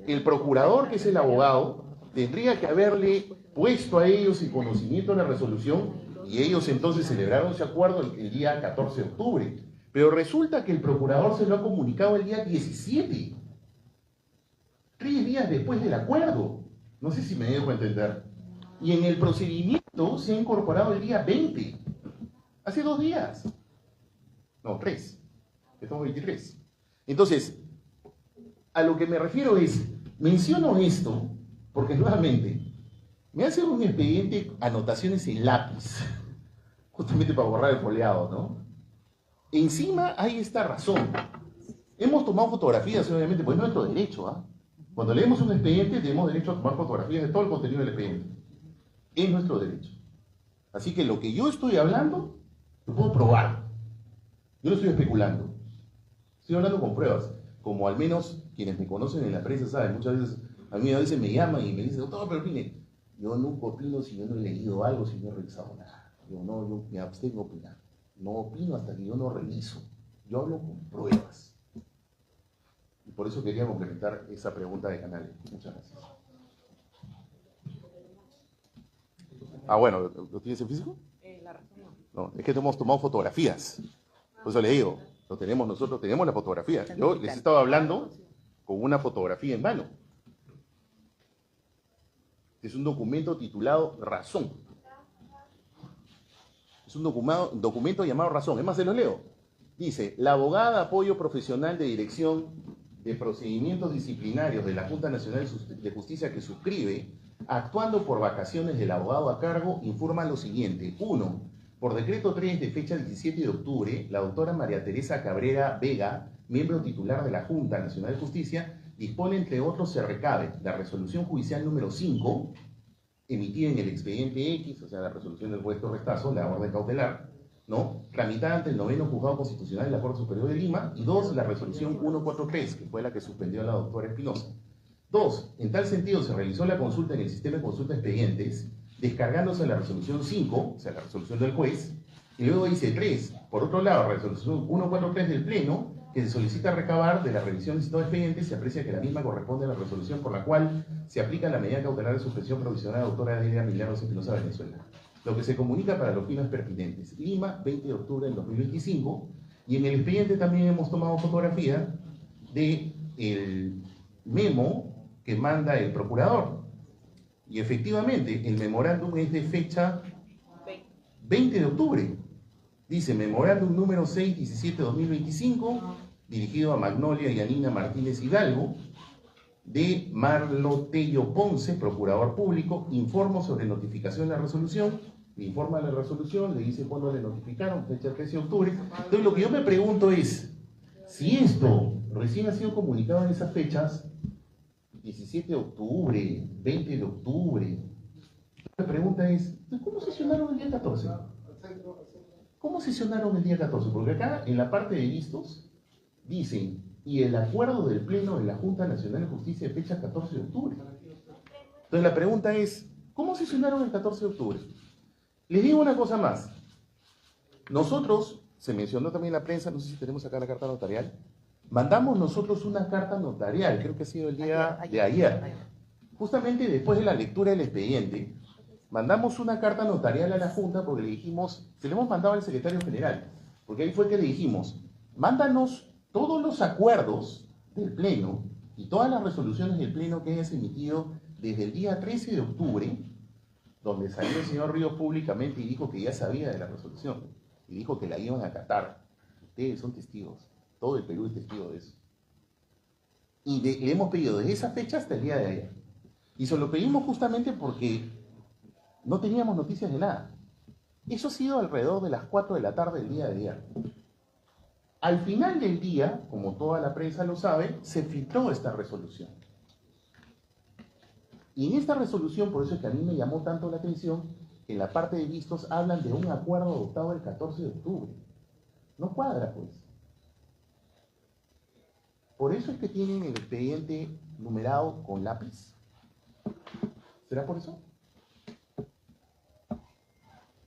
[SPEAKER 2] el procurador, que es el abogado, tendría que haberle puesto a ellos el conocimiento de la resolución y ellos entonces celebraron ese acuerdo el día 14 de octubre. Pero resulta que el procurador se lo ha comunicado el día 17, 3 días después del acuerdo. No sé si me dejo entender. Y en el procedimiento se ha incorporado el día 20, hace 2 días. No, 3. Estamos 23. Entonces, a lo que me refiero es, menciono esto porque nuevamente me hacen un expediente anotaciones en lápiz, justamente para borrar el foliado, ¿no? Encima hay esta razón. Hemos tomado fotografías, obviamente, pues es nuestro derecho, ¿ah? Cuando leemos un expediente tenemos derecho a tomar fotografías de todo el contenido del expediente. Es nuestro derecho. Así que lo que yo estoy hablando, lo puedo probar. Yo no estoy especulando. Estoy hablando con pruebas. Como al menos quienes me conocen en la prensa saben, muchas veces, a mí a veces me llaman y me dicen, doctor, pero opine. Yo nunca opino si yo no he leído algo, si no he revisado nada. Yo me abstengo de opinar. No opino hasta que yo no reviso. Yo hablo con pruebas. Y por eso quería complementar esa pregunta de Canales. Muchas gracias. Ah, bueno, ¿lo tienes en físico? No, es que hemos tomado fotografías. Por eso le digo, lo tenemos nosotros, tenemos la fotografía. Yo les estaba hablando con una fotografía en mano. Es un documento titulado Razón. Es un documento llamado Razón. Es más, se lo leo. Dice, la abogada apoyo profesional de dirección de procedimientos disciplinarios de la Junta Nacional de Justicia que suscribe, actuando por vacaciones del abogado a cargo, informa lo siguiente. 1. Por decreto 3 de fecha 17 de octubre, la doctora María Teresa Cabrera Vega, miembro titular de la Junta Nacional de Justicia, dispone, entre otros, se recabe la resolución judicial número 5, emitida en el expediente X, o sea, la resolución del juez Torres Tazo, la orden cautelar, ¿no? Tramitada ante el 9º Juzgado Constitucional de la Corte Superior de Lima, y 2, la resolución 143, que fue la que suspendió a la doctora Espinosa. 2. En tal sentido, se realizó la consulta en el sistema de consulta de expedientes, descargándose la resolución 5, o sea, la resolución del juez, y luego dice 3. Por otro lado, la resolución 143 del Pleno, que se solicita recabar de la revisión del sistema de expedientes, se aprecia que la misma corresponde a la resolución por la cual se aplica la medida cautelar de suspensión provisional a la doctora Delia Milagros Espinosa de Venezuela. Lo que se comunica para los fines pertinentes. Lima, 20 de octubre del 2025, y en el expediente también hemos tomado fotografía del memo que manda el procurador. Y efectivamente, el memorándum es de fecha 20 de octubre. Dice, memorándum número 617-2025, dirigido a Magnolia y Anina Martínez Hidalgo, de Marlo Tello Ponce, procurador público, informo sobre notificación de la resolución, le informa la resolución, le dice cuándo le notificaron, fecha 13 de octubre. Entonces, lo que yo me pregunto es, si esto recién ha sido comunicado en esas fechas, 17 de octubre, 20 de octubre, la pregunta es, ¿cómo sesionaron el día 14? ¿Cómo sesionaron el día 14? Porque acá, en la parte de vistos, dicen, y el acuerdo del Pleno de la Junta Nacional de Justicia de fecha 14 de octubre. Entonces la pregunta es, ¿cómo sesionaron el 14 de octubre? Les digo una cosa más. Nosotros, se mencionó también en la prensa, no sé si tenemos acá la carta notarial, mandamos nosotros una carta notarial, creo que ha sido el día de ayer, justamente después de la lectura del expediente, mandamos una carta notarial a la Junta porque le dijimos, se le hemos mandado al secretario general, porque ahí fue que le dijimos, mándanos todos los acuerdos del Pleno y todas las resoluciones del Pleno que hayas emitido desde el día 13 de octubre, donde salió el señor Ríos públicamente y dijo que ya sabía de la resolución, y dijo que la iban a acatar. Ustedes son testigos, todo el Perú es testigo de eso. Y le hemos pedido desde esa fecha hasta el día de ayer. Y se lo pedimos justamente porque no teníamos noticias de nada. Eso ha sido alrededor de las 4 de la tarde del día de ayer. Al final del día, como toda la prensa lo sabe, se filtró esta resolución. Y en esta resolución, por eso es que a mí me llamó tanto la atención, que en la parte de vistos hablan de un acuerdo adoptado el 14 de octubre. No cuadra, pues. Por eso es que tienen el expediente numerado con lápiz. ¿Será por eso?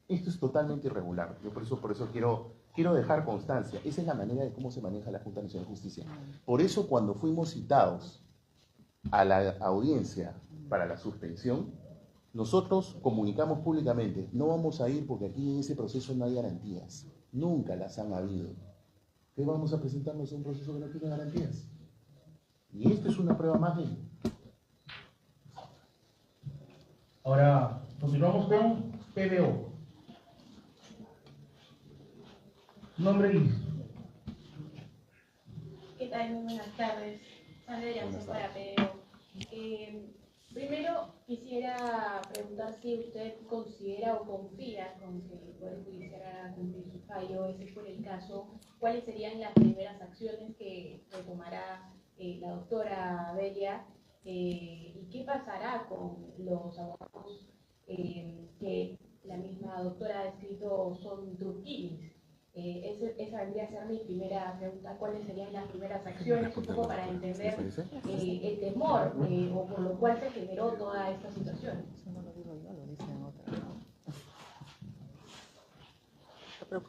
[SPEAKER 2] Esto es totalmente irregular. Yo por eso quiero dejar constancia. Esa es la manera de cómo se maneja la Junta Nacional de Justicia. Por eso cuando fuimos citados a la audiencia para la suspensión, nosotros comunicamos públicamente, no vamos a ir porque aquí en ese proceso no hay garantías. Nunca las han habido. ¿Qué vamos a presentarnos a un proceso que no tiene garantías? Y esto es una prueba más de ello.
[SPEAKER 3] Ahora, continuamos con PBO. Nombre listo.
[SPEAKER 7] ¿Qué tal? Muy buenas tardes. Sandra Llansón para PBO. Primero quisiera preguntar si usted considera o confía con que el Poder Judicial hará cumplir su fallo. Ese fue el caso. ¿Cuáles serían las primeras acciones que tomará la doctora Belia? ¿Y qué pasará con los abogados que la misma doctora ha descrito son truquilis? Esa vendría a ser mi primera pregunta. ¿Cuáles serían las primeras acciones? Un poco para entender el temor o por lo cual se generó toda esta situación.
[SPEAKER 1] Eso no lo digo yo, lo dicen otras.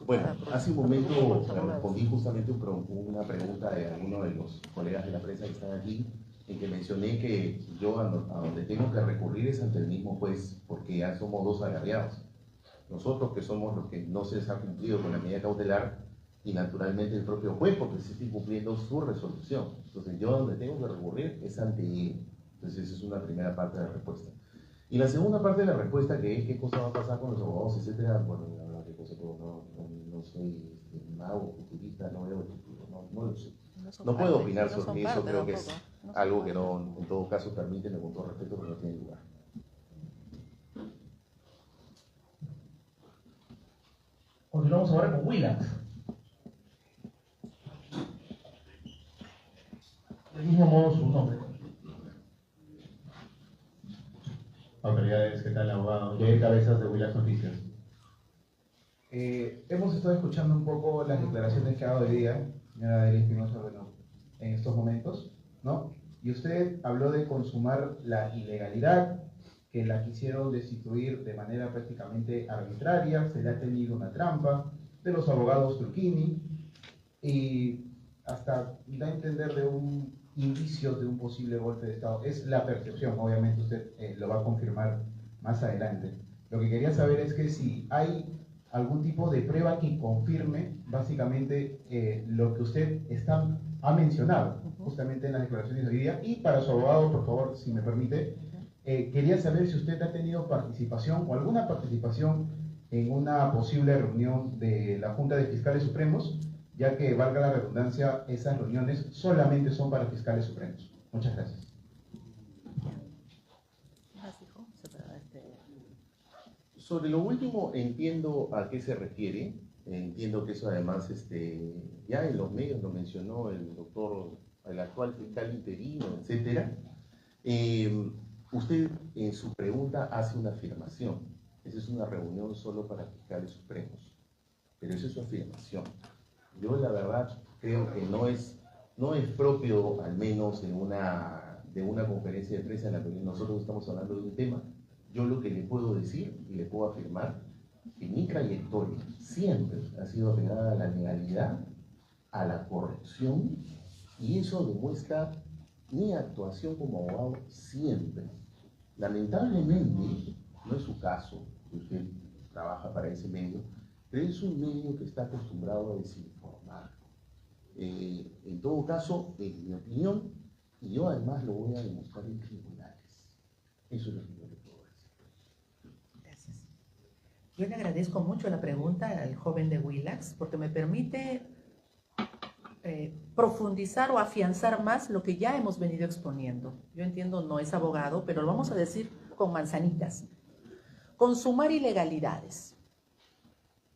[SPEAKER 2] Bueno, hace un momento respondí justamente una pregunta de alguno de los colegas de la prensa que están aquí, en que mencioné que yo a donde tengo que recurrir es ante el mismo juez, porque ya somos dos agraviados. Nosotros que somos los que no se les ha cumplido con la medida cautelar y naturalmente el propio juez porque se está incumpliendo su resolución. Entonces yo donde tengo que recurrir es ante él. Entonces esa es una primera parte de la respuesta. Y la segunda parte de la respuesta, que es qué cosa va a pasar con los abogados, etcétera, bueno, la verdad que cosa, no soy mago, futurista, no veo el futuro, no lo sé. No puedo opinar sobre eso, creo que es algo que no, en todo caso, permíteme con todo respeto, pero no tiene lugar.
[SPEAKER 3] Continuamos ahora con Willax. Del mismo modo su nombre.
[SPEAKER 8] Autoridades, ¿qué tal, abogado? Yo Cabezas de Willax Noticias. Hemos estado escuchando un poco las declaraciones que ha dado hoy día, señora Adela Espinosa, bueno, en estos momentos, ¿no? Y usted habló de consumar la ilegalidad, que la quisieron destituir de manera prácticamente arbitraria, se le ha tenido una trampa, de los abogados Turquini, y hasta da a entender de un indicio de un posible golpe de Estado. Es la percepción, obviamente usted lo va a confirmar más adelante. Lo que quería saber es que si hay algún tipo de prueba que confirme básicamente lo que usted ha mencionado justamente en las declaraciones de hoy día. Y para su abogado, por favor, si me permite, quería saber si usted ha tenido participación o alguna participación en una posible reunión de la Junta de Fiscales Supremos, ya que, valga la redundancia, esas reuniones solamente son para fiscales supremos. Muchas gracias.
[SPEAKER 2] Sobre lo último, entiendo a qué se refiere. Entiendo que eso además, ya en los medios lo mencionó el doctor, el actual fiscal interino, etcétera. Usted en su pregunta hace una afirmación. Esa es una reunión solo para fiscales supremos. Pero esa es su afirmación. Yo la verdad creo que no es propio, al menos de una conferencia de prensa en la que nosotros estamos hablando de un tema. Yo lo que le puedo decir y le puedo afirmar que mi trayectoria siempre ha sido apegada a la legalidad, a la corrección Y eso demuestra mi actuación como abogado siempre. Lamentablemente, no es su caso, que usted trabaja para ese medio, pero es un medio que está acostumbrado a desinformar. En todo caso, en mi opinión, y yo además lo voy a demostrar en tribunales. Eso es lo que yo le puedo decir.
[SPEAKER 1] Gracias. Yo le agradezco mucho la pregunta al joven de Willax, porque me permite profundizar o afianzar más lo que ya hemos venido exponiendo. Yo entiendo, no es abogado, pero lo vamos a decir con manzanitas. Consumar ilegalidades.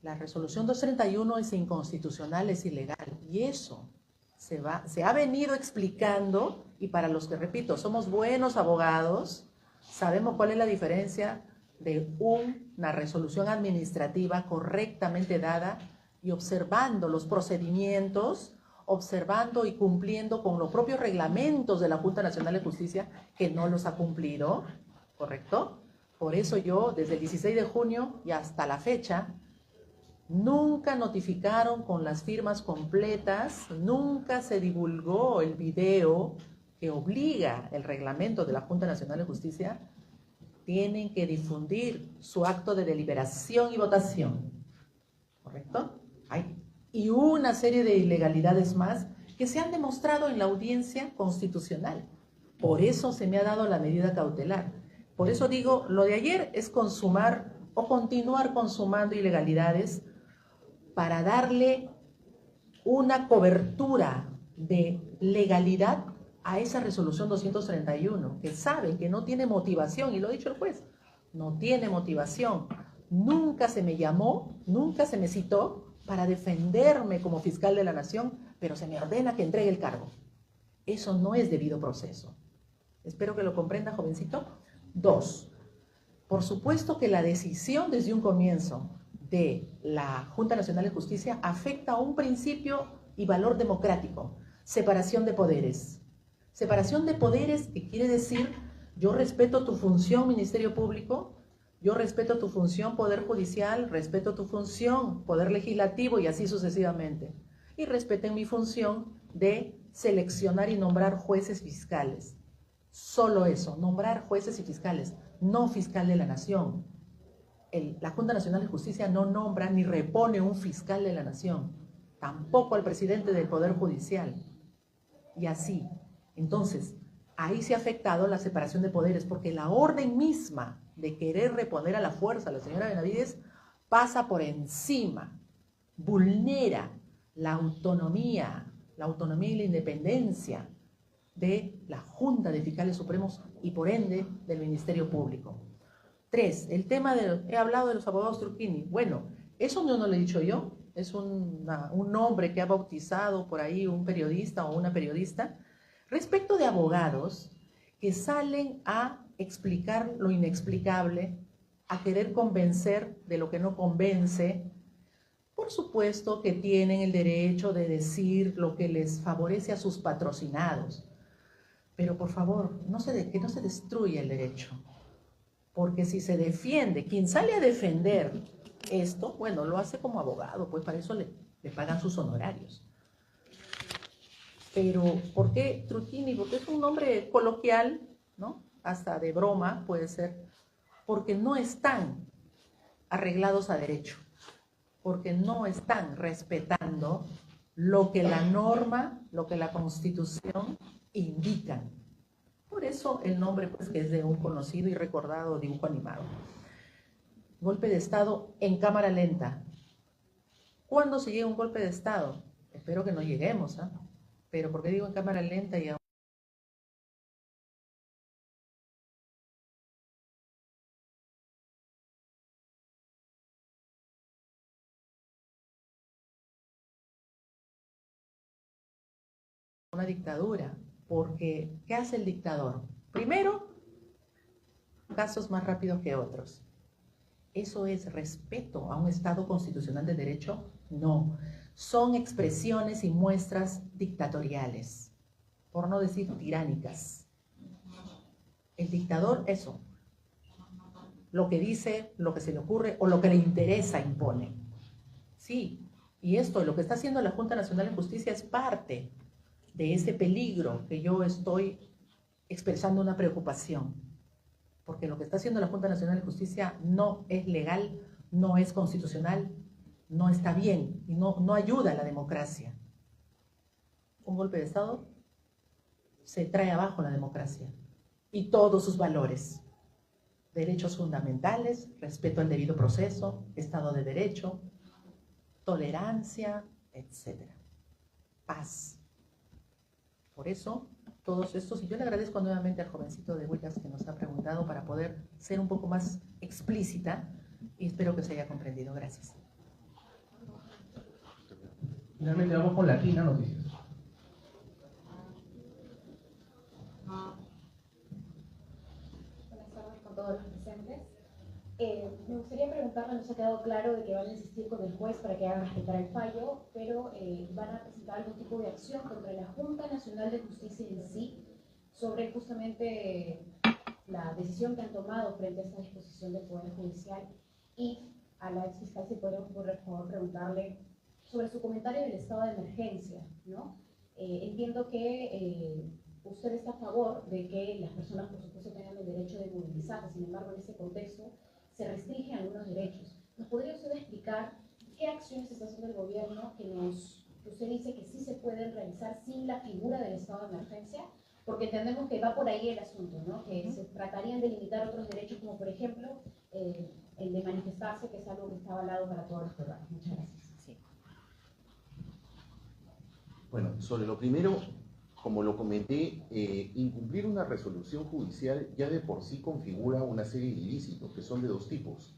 [SPEAKER 1] La resolución 231 es inconstitucional, es ilegal, y eso se ha venido explicando, y para los que, repito, somos buenos abogados, sabemos cuál es la diferencia de una resolución administrativa correctamente dada y observando los procedimientos, observando y cumpliendo con los propios reglamentos de la Junta Nacional de Justicia, que no los ha cumplido, ¿correcto? Por eso yo, desde el 16 de junio y hasta la fecha, nunca notificaron con las firmas completas, nunca se divulgó el video que obliga el reglamento de la Junta Nacional de Justicia. Tienen que difundir su acto de deliberación y votación, ¿correcto? Y una serie de ilegalidades más que se han demostrado en la audiencia constitucional. Por eso se me ha dado la medida cautelar. Por eso digo, lo de ayer es consumar o continuar consumando ilegalidades para darle una cobertura de legalidad a esa resolución 231, que saben que no tiene motivación, y lo ha dicho el juez, no tiene motivación. Nunca se me llamó, nunca se me citó para defenderme como fiscal de la nación, pero se me ordena que entregue el cargo. Eso no es debido proceso. Espero que lo comprenda, jovencito. 2. Por supuesto que la decisión desde un comienzo de la Junta Nacional de Justicia afecta a un principio y valor democrático: separación de poderes. Separación de poderes, que quiere decir, yo respeto tu función, Ministerio Público, yo respeto tu función, Poder Judicial, respeto tu función, Poder Legislativo, y así sucesivamente. Y respeten mi función de seleccionar y nombrar jueces fiscales. Solo eso, nombrar jueces y fiscales, no fiscal de la nación. La Junta Nacional de Justicia no nombra ni repone un fiscal de la nación, tampoco al presidente del Poder Judicial. Y así. Entonces, ahí se ha afectado la separación de poderes, porque la orden misma de querer reponer a la fuerza a la señora Benavides pasa por encima, vulnera la autonomía y la independencia de la Junta de Fiscales Supremos y por ende del Ministerio Público. 3. El tema he hablado de los abogados Truquini. Bueno, eso no lo he dicho yo, es un nombre que ha bautizado por ahí un periodista o una periodista, respecto de abogados que salen a explicar lo inexplicable, a querer convencer de lo que no convence. Por supuesto que tienen el derecho de decir lo que les favorece a sus patrocinados, pero por favor, que no se destruya el derecho, porque si se defiende, quien sale a defender esto, bueno, lo hace como abogado, pues para eso le pagan sus honorarios. Pero, ¿por qué Truquini? Porque es un nombre coloquial, ¿no? Hasta de broma puede ser, porque no están arreglados a derecho, porque no están respetando lo que la norma, lo que la Constitución indican. Por eso el nombre, pues, que es de un conocido y recordado dibujo animado. Golpe de Estado en cámara lenta. ¿Cuándo se llega a un golpe de Estado? Espero que no lleguemos, ¿ah? Pero ¿por qué digo en cámara lenta y una dictadura? Porque, ¿qué hace el dictador? Primero, casos más rápidos que otros. ¿Eso es respeto a un Estado constitucional de derecho? No. Son expresiones y muestras dictatoriales, por no decir tiránicas. El dictador, eso, lo que dice, lo que se le ocurre o lo que le interesa impone. Sí, y esto, lo que está haciendo la Junta Nacional de Justicia es parte de ese peligro que yo estoy expresando una preocupación, porque lo que está haciendo la Junta Nacional de Justicia no es legal, no es constitucional, no está bien y no ayuda a la democracia. Un golpe de Estado se trae abajo la democracia y todos sus valores: derechos fundamentales, respeto al debido proceso, Estado de Derecho, tolerancia, etc. Paz. Por eso, todos estos, y yo le agradezco nuevamente al jovencito de Huicas que nos ha preguntado para poder ser un poco más explícita, y espero que se haya comprendido. Gracias.
[SPEAKER 3] Finalmente vamos con la quinta noticia.
[SPEAKER 7] Buenas tardes con todos los presentes. Me gustaría preguntarle, nos ha quedado claro de que van a insistir con el juez para que haga respetar el fallo, pero van a presentar algún tipo de acción contra la Junta Nacional de Justicia en sí, sobre justamente la decisión que han tomado frente a esta disposición del Poder Judicial. Y a la ex fiscal, si podríamos por favor preguntarle sobre su comentario del estado de emergencia, ¿no? Entiendo que usted está a favor de que las personas, por supuesto, tengan el derecho de movilizarse. Sin embargo, en ese contexto se restringen algunos derechos. ¿Nos podría usted explicar qué acciones está haciendo el gobierno que usted dice que sí se pueden realizar sin la figura del estado de emergencia? Porque entendemos que va por ahí el asunto, ¿no? Que se tratarían de limitar otros derechos, como por ejemplo el de manifestarse, que es algo que está avalado para todos los peruanos. Muchas gracias.
[SPEAKER 1] Sí.
[SPEAKER 2] Bueno, sobre lo primero, como lo comenté, incumplir una resolución judicial ya de por sí configura una serie de ilícitos, que son de dos tipos.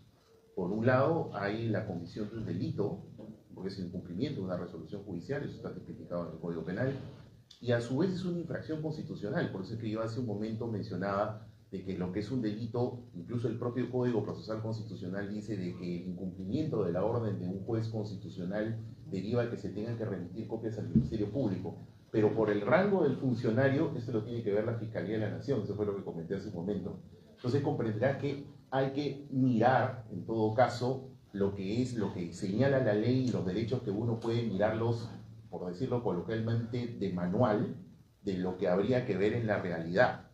[SPEAKER 2] Por un lado, hay la comisión de un delito, porque es el incumplimiento de una resolución judicial, eso está tipificado en el Código Penal, y a su vez es una infracción constitucional. Por eso es que yo hace un momento mencionaba de que lo que es un delito, incluso el propio Código Procesal Constitucional dice de que el incumplimiento de la orden de un juez constitucional deriva de que se tengan que remitir copias al Ministerio Público. Pero por el rango del funcionario, esto lo tiene que ver la Fiscalía de la Nación, eso fue lo que comenté hace un momento. Entonces comprenderá que hay que mirar, en todo caso, lo que señala la ley y los derechos que uno puede mirarlos, por decirlo coloquialmente, de manual, de lo que habría que ver en la realidad.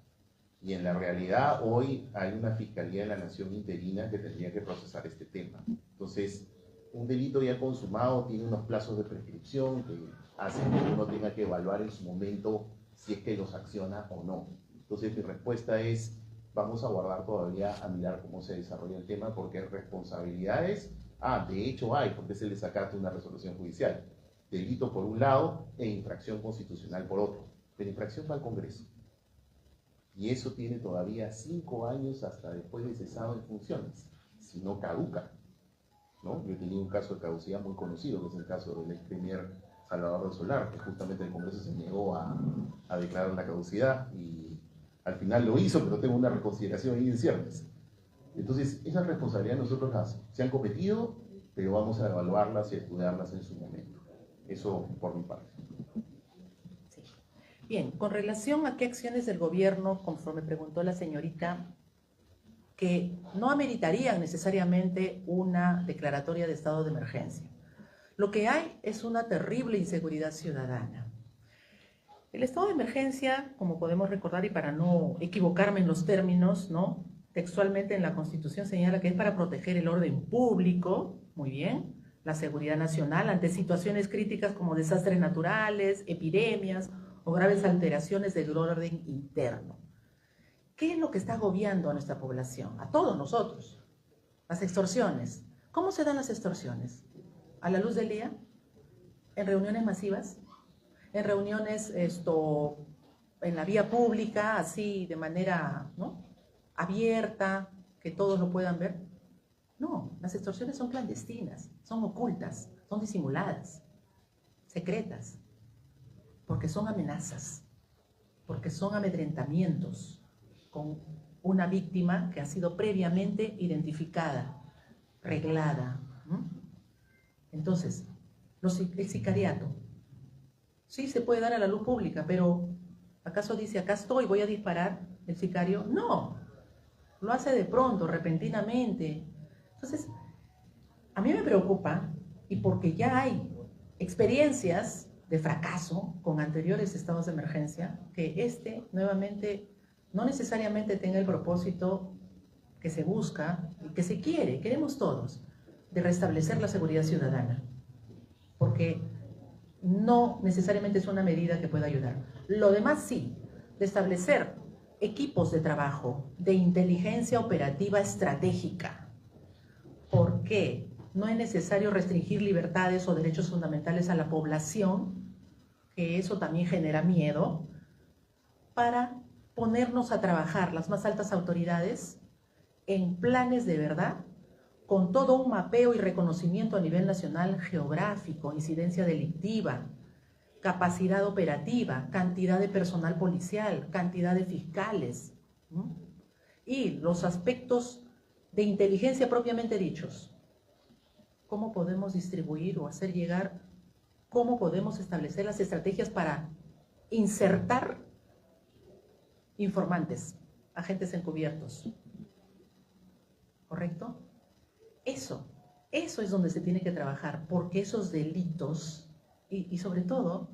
[SPEAKER 2] Y en la realidad hoy hay una Fiscalía de la Nación interina que tendría que procesar este tema. Entonces, un delito ya consumado tiene unos plazos de prescripción que hacen que uno tenga que evaluar en su momento si es que los acciona o no. Entonces mi respuesta es, vamos a guardar todavía a mirar cómo se desarrolla el tema, porque responsabilidades, de hecho hay, porque se le sacaste una resolución judicial. Delito por un lado e infracción constitucional por otro. Pero infracción va al Congreso. Y eso tiene todavía 5 años hasta después de cesado en funciones, si no caduca, ¿no? Yo he tenido un caso de caducidad muy conocido, que es el caso del ex premier Salvador de Solar, que justamente el Congreso se negó a declarar la caducidad y al final lo hizo, pero tengo una reconsideración ahí en ciernes. Entonces, esas responsabilidades nosotros se han cometido, pero vamos a evaluarlas y estudiarlas en su momento. Eso por mi parte.
[SPEAKER 1] Sí. Bien, con relación a qué acciones del gobierno, conforme preguntó la señorita, que no ameritarían necesariamente una declaratoria de estado de emergencia. Lo que hay es una terrible inseguridad ciudadana. El estado de emergencia, como podemos recordar, y para no equivocarme en los términos, ¿no? Textualmente en la Constitución señala que es para proteger el orden público, muy bien, la seguridad nacional ante situaciones críticas como desastres naturales, epidemias o graves alteraciones del orden interno. ¿Qué es lo que está agobiando a nuestra población? A todos nosotros. Las extorsiones. ¿Cómo se dan las extorsiones? ¿A la luz del día? ¿En reuniones masivas? ¿En reuniones en la vía pública, así de manera, ¿no?, abierta, que todos lo puedan ver? No, las extorsiones son clandestinas, son ocultas, son disimuladas, secretas, porque son amenazas, porque son amedrentamientos con una víctima que ha sido previamente identificada, reglada. Entonces, el sicariato, sí se puede dar a la luz pública, pero ¿acaso dice, acá estoy, voy a disparar el sicario? No, lo hace de pronto, repentinamente. Entonces, a mí me preocupa, y porque ya hay experiencias de fracaso con anteriores estados de emergencia, que este nuevamente no necesariamente tenga el propósito que se busca y que se quiere, queremos todos, de restablecer la seguridad ciudadana, porque no necesariamente es una medida que pueda ayudar. Lo demás sí, de establecer equipos de trabajo, de inteligencia operativa estratégica. ¿Por qué? No es necesario restringir libertades o derechos fundamentales a la población, que eso también genera miedo, para ponernos a trabajar las más altas autoridades en planes de verdad, con todo un mapeo y reconocimiento a nivel nacional geográfico, incidencia delictiva, capacidad operativa, cantidad de personal policial, cantidad de fiscales, ¿no? Y los aspectos de inteligencia propiamente dichos. ¿Cómo podemos distribuir o hacer llegar, cómo podemos establecer las estrategias para insertar informantes, agentes encubiertos? ¿Correcto? Eso es donde se tiene que trabajar, porque esos delitos, y sobre todo,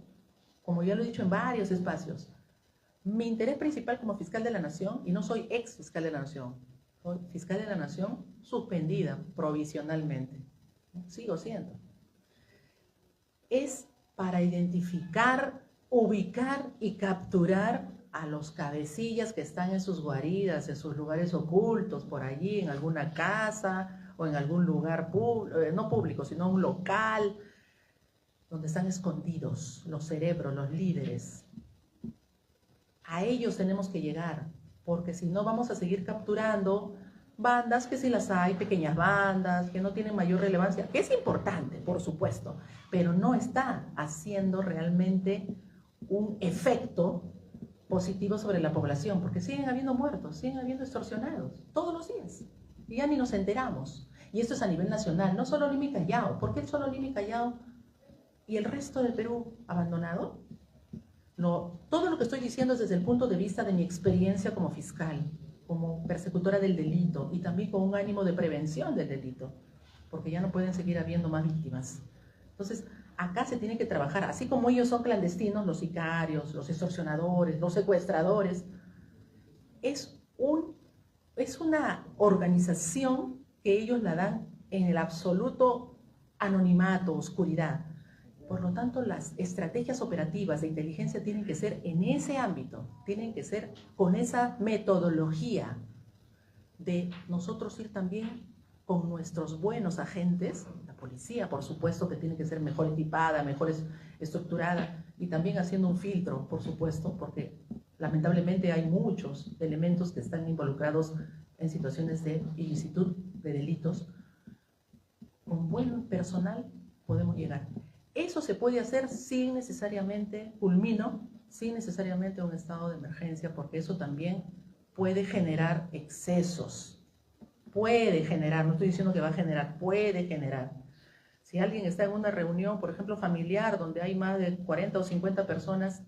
[SPEAKER 1] como ya lo he dicho en varios espacios, mi interés principal como fiscal de la Nación, y no soy ex fiscal de la Nación, soy fiscal de la Nación suspendida provisionalmente, ¿no? Sigo siendo, es para identificar, ubicar y capturar a los cabecillas que están en sus guaridas, en sus lugares ocultos, por allí, en alguna casa o en algún lugar no público, sino un local, donde están escondidos los cerebros, los líderes. A ellos tenemos que llegar, porque si no vamos a seguir capturando bandas, que si las hay, pequeñas bandas, que no tienen mayor relevancia, que es importante, por supuesto, pero no está haciendo realmente un efecto positivo sobre la población, porque siguen habiendo muertos, siguen habiendo extorsionados, todos los días, y ya ni nos enteramos. Y esto es a nivel nacional, no solo Lima y Callao. ¿Por qué solo Lima y Callao y el resto del Perú abandonado? Todo lo que estoy diciendo es desde el punto de vista de mi experiencia como fiscal, como persecutora del delito, y también con un ánimo de prevención del delito, porque ya no pueden seguir habiendo más víctimas. Entonces, acá se tiene que trabajar, así como ellos son clandestinos, los sicarios, los extorsionadores, los secuestradores, es una organización que ellos la dan en el absoluto anonimato, oscuridad. Por lo tanto, las estrategias operativas de inteligencia tienen que ser en ese ámbito, tienen que ser con esa metodología de nosotros ir también con nuestros buenos agentes, la policía, por supuesto, que tiene que ser mejor equipada, mejor estructurada, y también haciendo un filtro, por supuesto, porque lamentablemente hay muchos elementos que están involucrados en situaciones de ilicitud, de delitos. Con buen personal podemos llegar. Eso se puede hacer sin necesariamente, sin necesariamente un estado de emergencia, porque eso también puede generar excesos. Puede generar, no estoy diciendo que va a generar, puede generar. Si alguien está en una reunión, por ejemplo, familiar, donde hay más de 40 o 50 personas,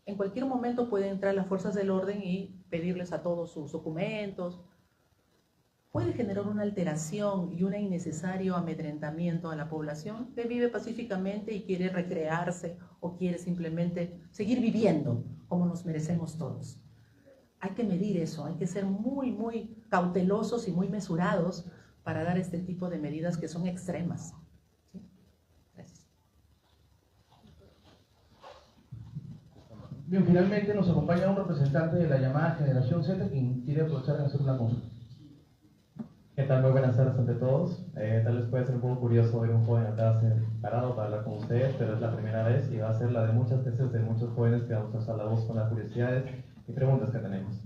[SPEAKER 1] en cualquier momento pueden entrar las fuerzas del orden y pedirles a todos sus documentos. Puede generar una alteración y un innecesario amedrentamiento a la población que vive pacíficamente y quiere recrearse o quiere simplemente seguir viviendo como nos merecemos todos. Hay que medir eso, hay que ser muy, muy cautelosos y muy mesurados para dar este tipo de medidas que son extremas. ¿Sí? Gracias.
[SPEAKER 3] Bien, finalmente nos acompaña un representante de la llamada Generación Z, quien quiere aprovechar en hacer una consulta.
[SPEAKER 9] ¿Qué tal? Muy buenas tardes ante todos. Tal vez puede ser un poco curioso ver un joven acá parado para hablar con ustedes, pero es la primera vez y va a ser la de muchas veces de muchos jóvenes que vamos a usar la voz con las curiosidades y preguntas que tenemos.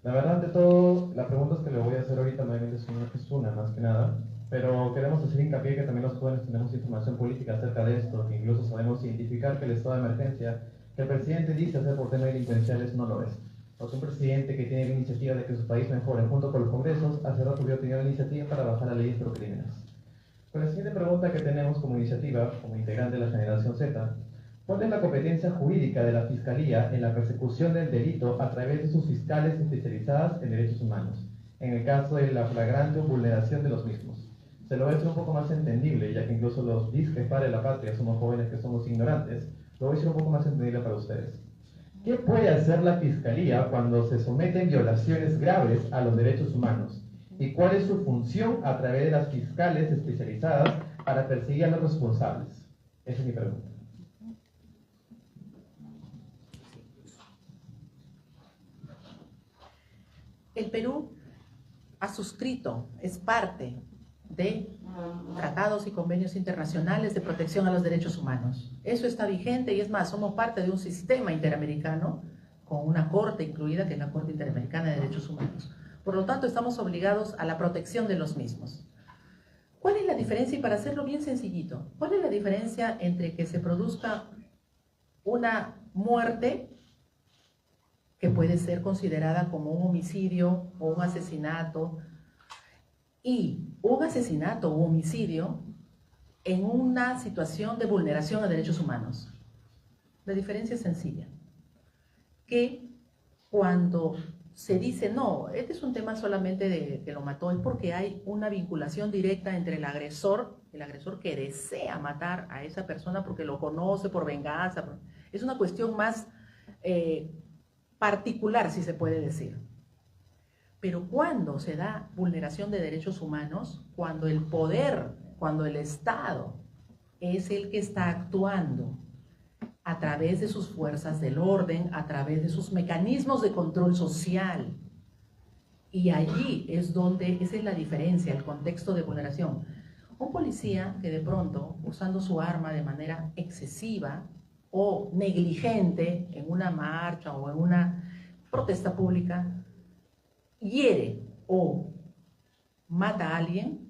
[SPEAKER 9] La verdad, ante todo, las preguntas que le voy a hacer ahorita normalmente es una más que nada, pero queremos hacer hincapié que también los jóvenes tenemos información política acerca de esto, que incluso sabemos identificar que el estado de emergencia que el presidente dice hacer por temas delincuenciales no lo es. Porque un presidente que tiene la iniciativa de que su país mejore junto con los congresos, hace rato hubiera tenido la iniciativa para bajar las leyes procrímenes. Con la siguiente pregunta que tenemos como iniciativa, como integrante de la Generación Z, ¿cuál es la competencia jurídica de la Fiscalía en la persecución del delito a través de sus fiscales especializadas en derechos humanos, en el caso de la flagrante vulneración de los mismos? Se lo voy a hacer un poco más entendible, ya que incluso los disques para la patria somos jóvenes que somos ignorantes. Lo voy a decir un poco más entendible para ustedes. ¿Qué puede hacer la Fiscalía cuando se someten violaciones graves a los derechos humanos? ¿Y cuál es su función a través de las fiscales especializadas para perseguir a los responsables? Esa es mi pregunta.
[SPEAKER 1] El Perú ha suscrito, es parte de tratados y convenios internacionales de protección a los derechos humanos. Eso está vigente y es más, somos parte de un sistema interamericano con una corte incluida, que es la Corte Interamericana de Derechos Humanos. Por lo tanto, estamos obligados a la protección de los mismos. ¿Cuál es la diferencia? Y para hacerlo bien sencillito, ¿cuál es la diferencia entre que se produzca una muerte que puede ser considerada como un homicidio o un asesinato, y un asesinato o homicidio en una situación de vulneración a derechos humanos? La diferencia es sencilla, que cuando se dice, no, este es un tema solamente de que lo mató, es porque hay una vinculación directa entre el agresor que desea matar a esa persona porque lo conoce por venganza. Es una cuestión más particular, si se puede decir. Pero cuando se da vulneración de derechos humanos, cuando el poder, cuando el Estado es el que está actuando a través de sus fuerzas del orden, a través de sus mecanismos de control social, y allí es donde, esa es la diferencia, el contexto de vulneración. Un policía que de pronto, usando su arma de manera excesiva o negligente en una marcha o en una protesta pública, hiere o mata a alguien,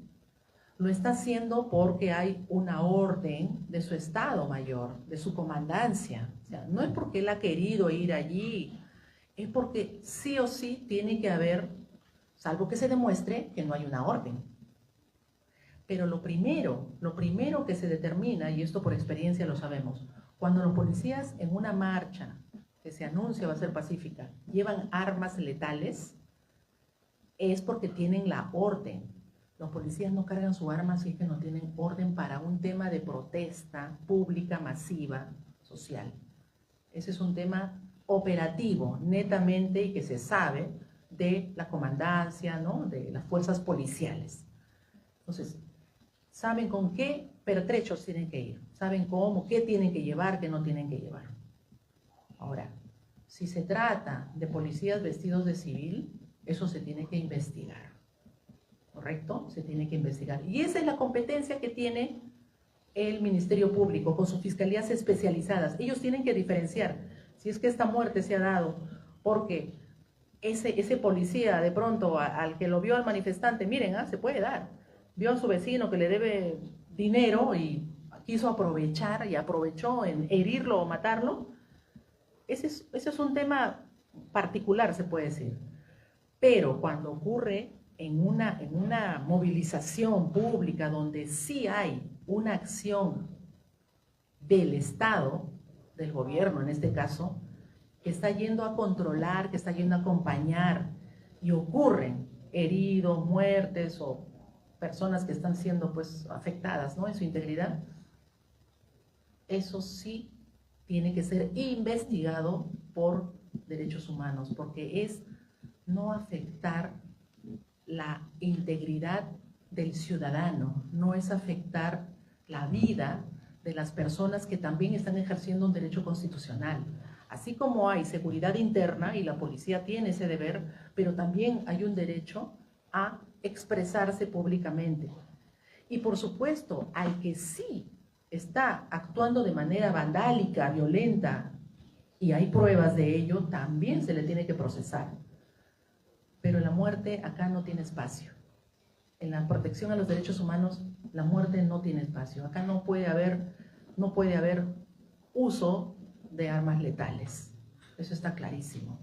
[SPEAKER 1] lo está haciendo porque hay una orden de su Estado Mayor, de su comandancia. O sea, no es porque él ha querido ir allí, es porque sí o sí tiene que haber, salvo que se demuestre que no hay una orden. Pero lo primero que se determina, y esto por experiencia lo sabemos, cuando los policías en una marcha que se anuncia va a ser pacífica, llevan armas letales, es porque tienen la orden. Los policías no cargan su arma si es que no tienen orden para un tema de protesta pública, masiva, social. Ese es un tema operativo, netamente, y que se sabe de la comandancia, ¿no?, de las fuerzas policiales. Entonces, saben con qué pertrechos tienen que ir, saben cómo, qué tienen que llevar, qué no tienen que llevar. Ahora, si se trata de policías vestidos de civil, eso se tiene que investigar, ¿correcto? Se tiene que investigar. Y esa es la competencia que tiene el Ministerio Público con sus fiscalías especializadas. Ellos tienen que diferenciar si es que esta muerte se ha dado porque ese policía de pronto al que lo vio al manifestante, miren, se puede dar, vio a su vecino que le debe dinero y quiso aprovechar y aprovechó en herirlo o matarlo. Ese es un tema particular, se puede decir. Pero cuando ocurre en una movilización pública donde sí hay una acción del Estado, del gobierno en este caso, que está yendo a controlar, que está yendo a acompañar, y ocurren heridos, muertes o personas que están siendo pues afectadas, ¿no?, en su integridad, eso sí tiene que ser investigado por derechos humanos, porque es no afectar la integridad del ciudadano, no es afectar la vida de las personas que también están ejerciendo un derecho constitucional. Así como hay seguridad interna y la policía tiene ese deber, pero también hay un derecho a expresarse públicamente. Y por supuesto, al que sí está actuando de manera vandálica, violenta, y hay pruebas de ello, también se le tiene que procesar. Pero la muerte acá no tiene espacio. En la protección a los derechos humanos, la muerte no tiene espacio. Acá no puede haber uso de armas letales. Eso está clarísimo.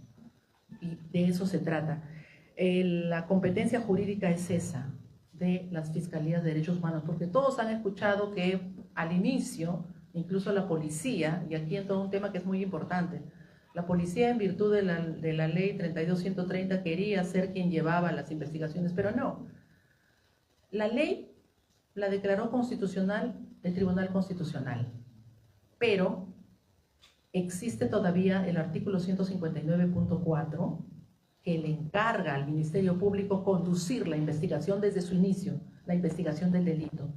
[SPEAKER 1] Y de eso se trata. La competencia jurídica es esa, de las Fiscalías de Derechos Humanos, porque todos han escuchado que al inicio, incluso la policía, y aquí entra un tema que es muy importante, la policía, en virtud de la ley 32130, quería ser quien llevaba las investigaciones, pero no. La ley la declaró constitucional el Tribunal Constitucional, pero existe todavía el artículo 159.4 que le encarga al Ministerio Público conducir la investigación desde su inicio, la investigación del delito.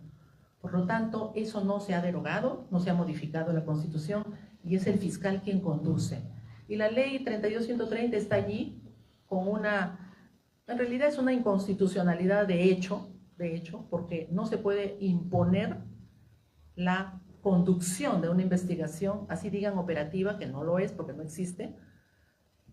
[SPEAKER 1] Por lo tanto, eso no se ha derogado, no se ha modificado la Constitución y es el fiscal quien conduce. Y la ley 32.130 está allí con en realidad es una inconstitucionalidad de hecho, porque no se puede imponer la conducción de una investigación, así digan operativa, que no lo es porque no existe.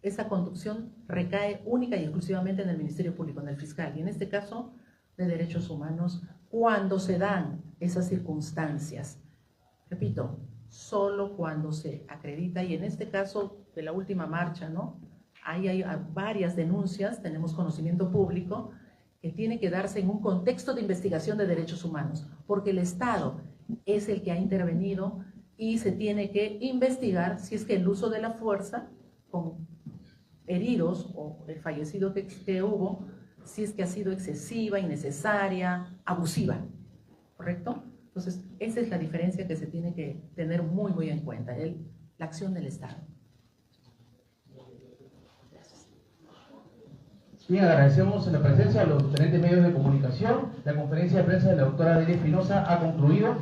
[SPEAKER 1] Esa conducción recae única y exclusivamente en el Ministerio Público, en el fiscal, y en este caso de Derechos Humanos, cuando se dan esas circunstancias. Repito, solo cuando se acredita, y en este caso de la última marcha, ¿no? Ahí hay varias denuncias, tenemos conocimiento público, que tiene que darse en un contexto de investigación de derechos humanos, porque el Estado es el que ha intervenido y se tiene que investigar si es que el uso de la fuerza con heridos o el fallecido que hubo, si es que ha sido excesiva, innecesaria, abusiva, ¿correcto? Entonces, esa es la diferencia que se tiene que tener muy en cuenta, la acción del Estado.
[SPEAKER 3] Bien, agradecemos la presencia de los diferentes medios de comunicación. La conferencia de prensa de la doctora Delia Espinosa ha concluido.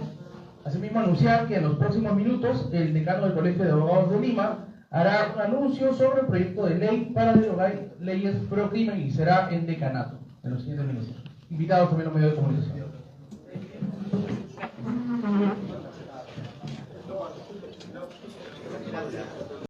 [SPEAKER 3] Asimismo, anunciar que en los próximos minutos el decano del Colegio de Abogados de Lima hará un anuncio sobre el proyecto de ley para derogar leyes pro crimen y será en decanato en los siguientes minutos. Invitados también los medios de comunicación.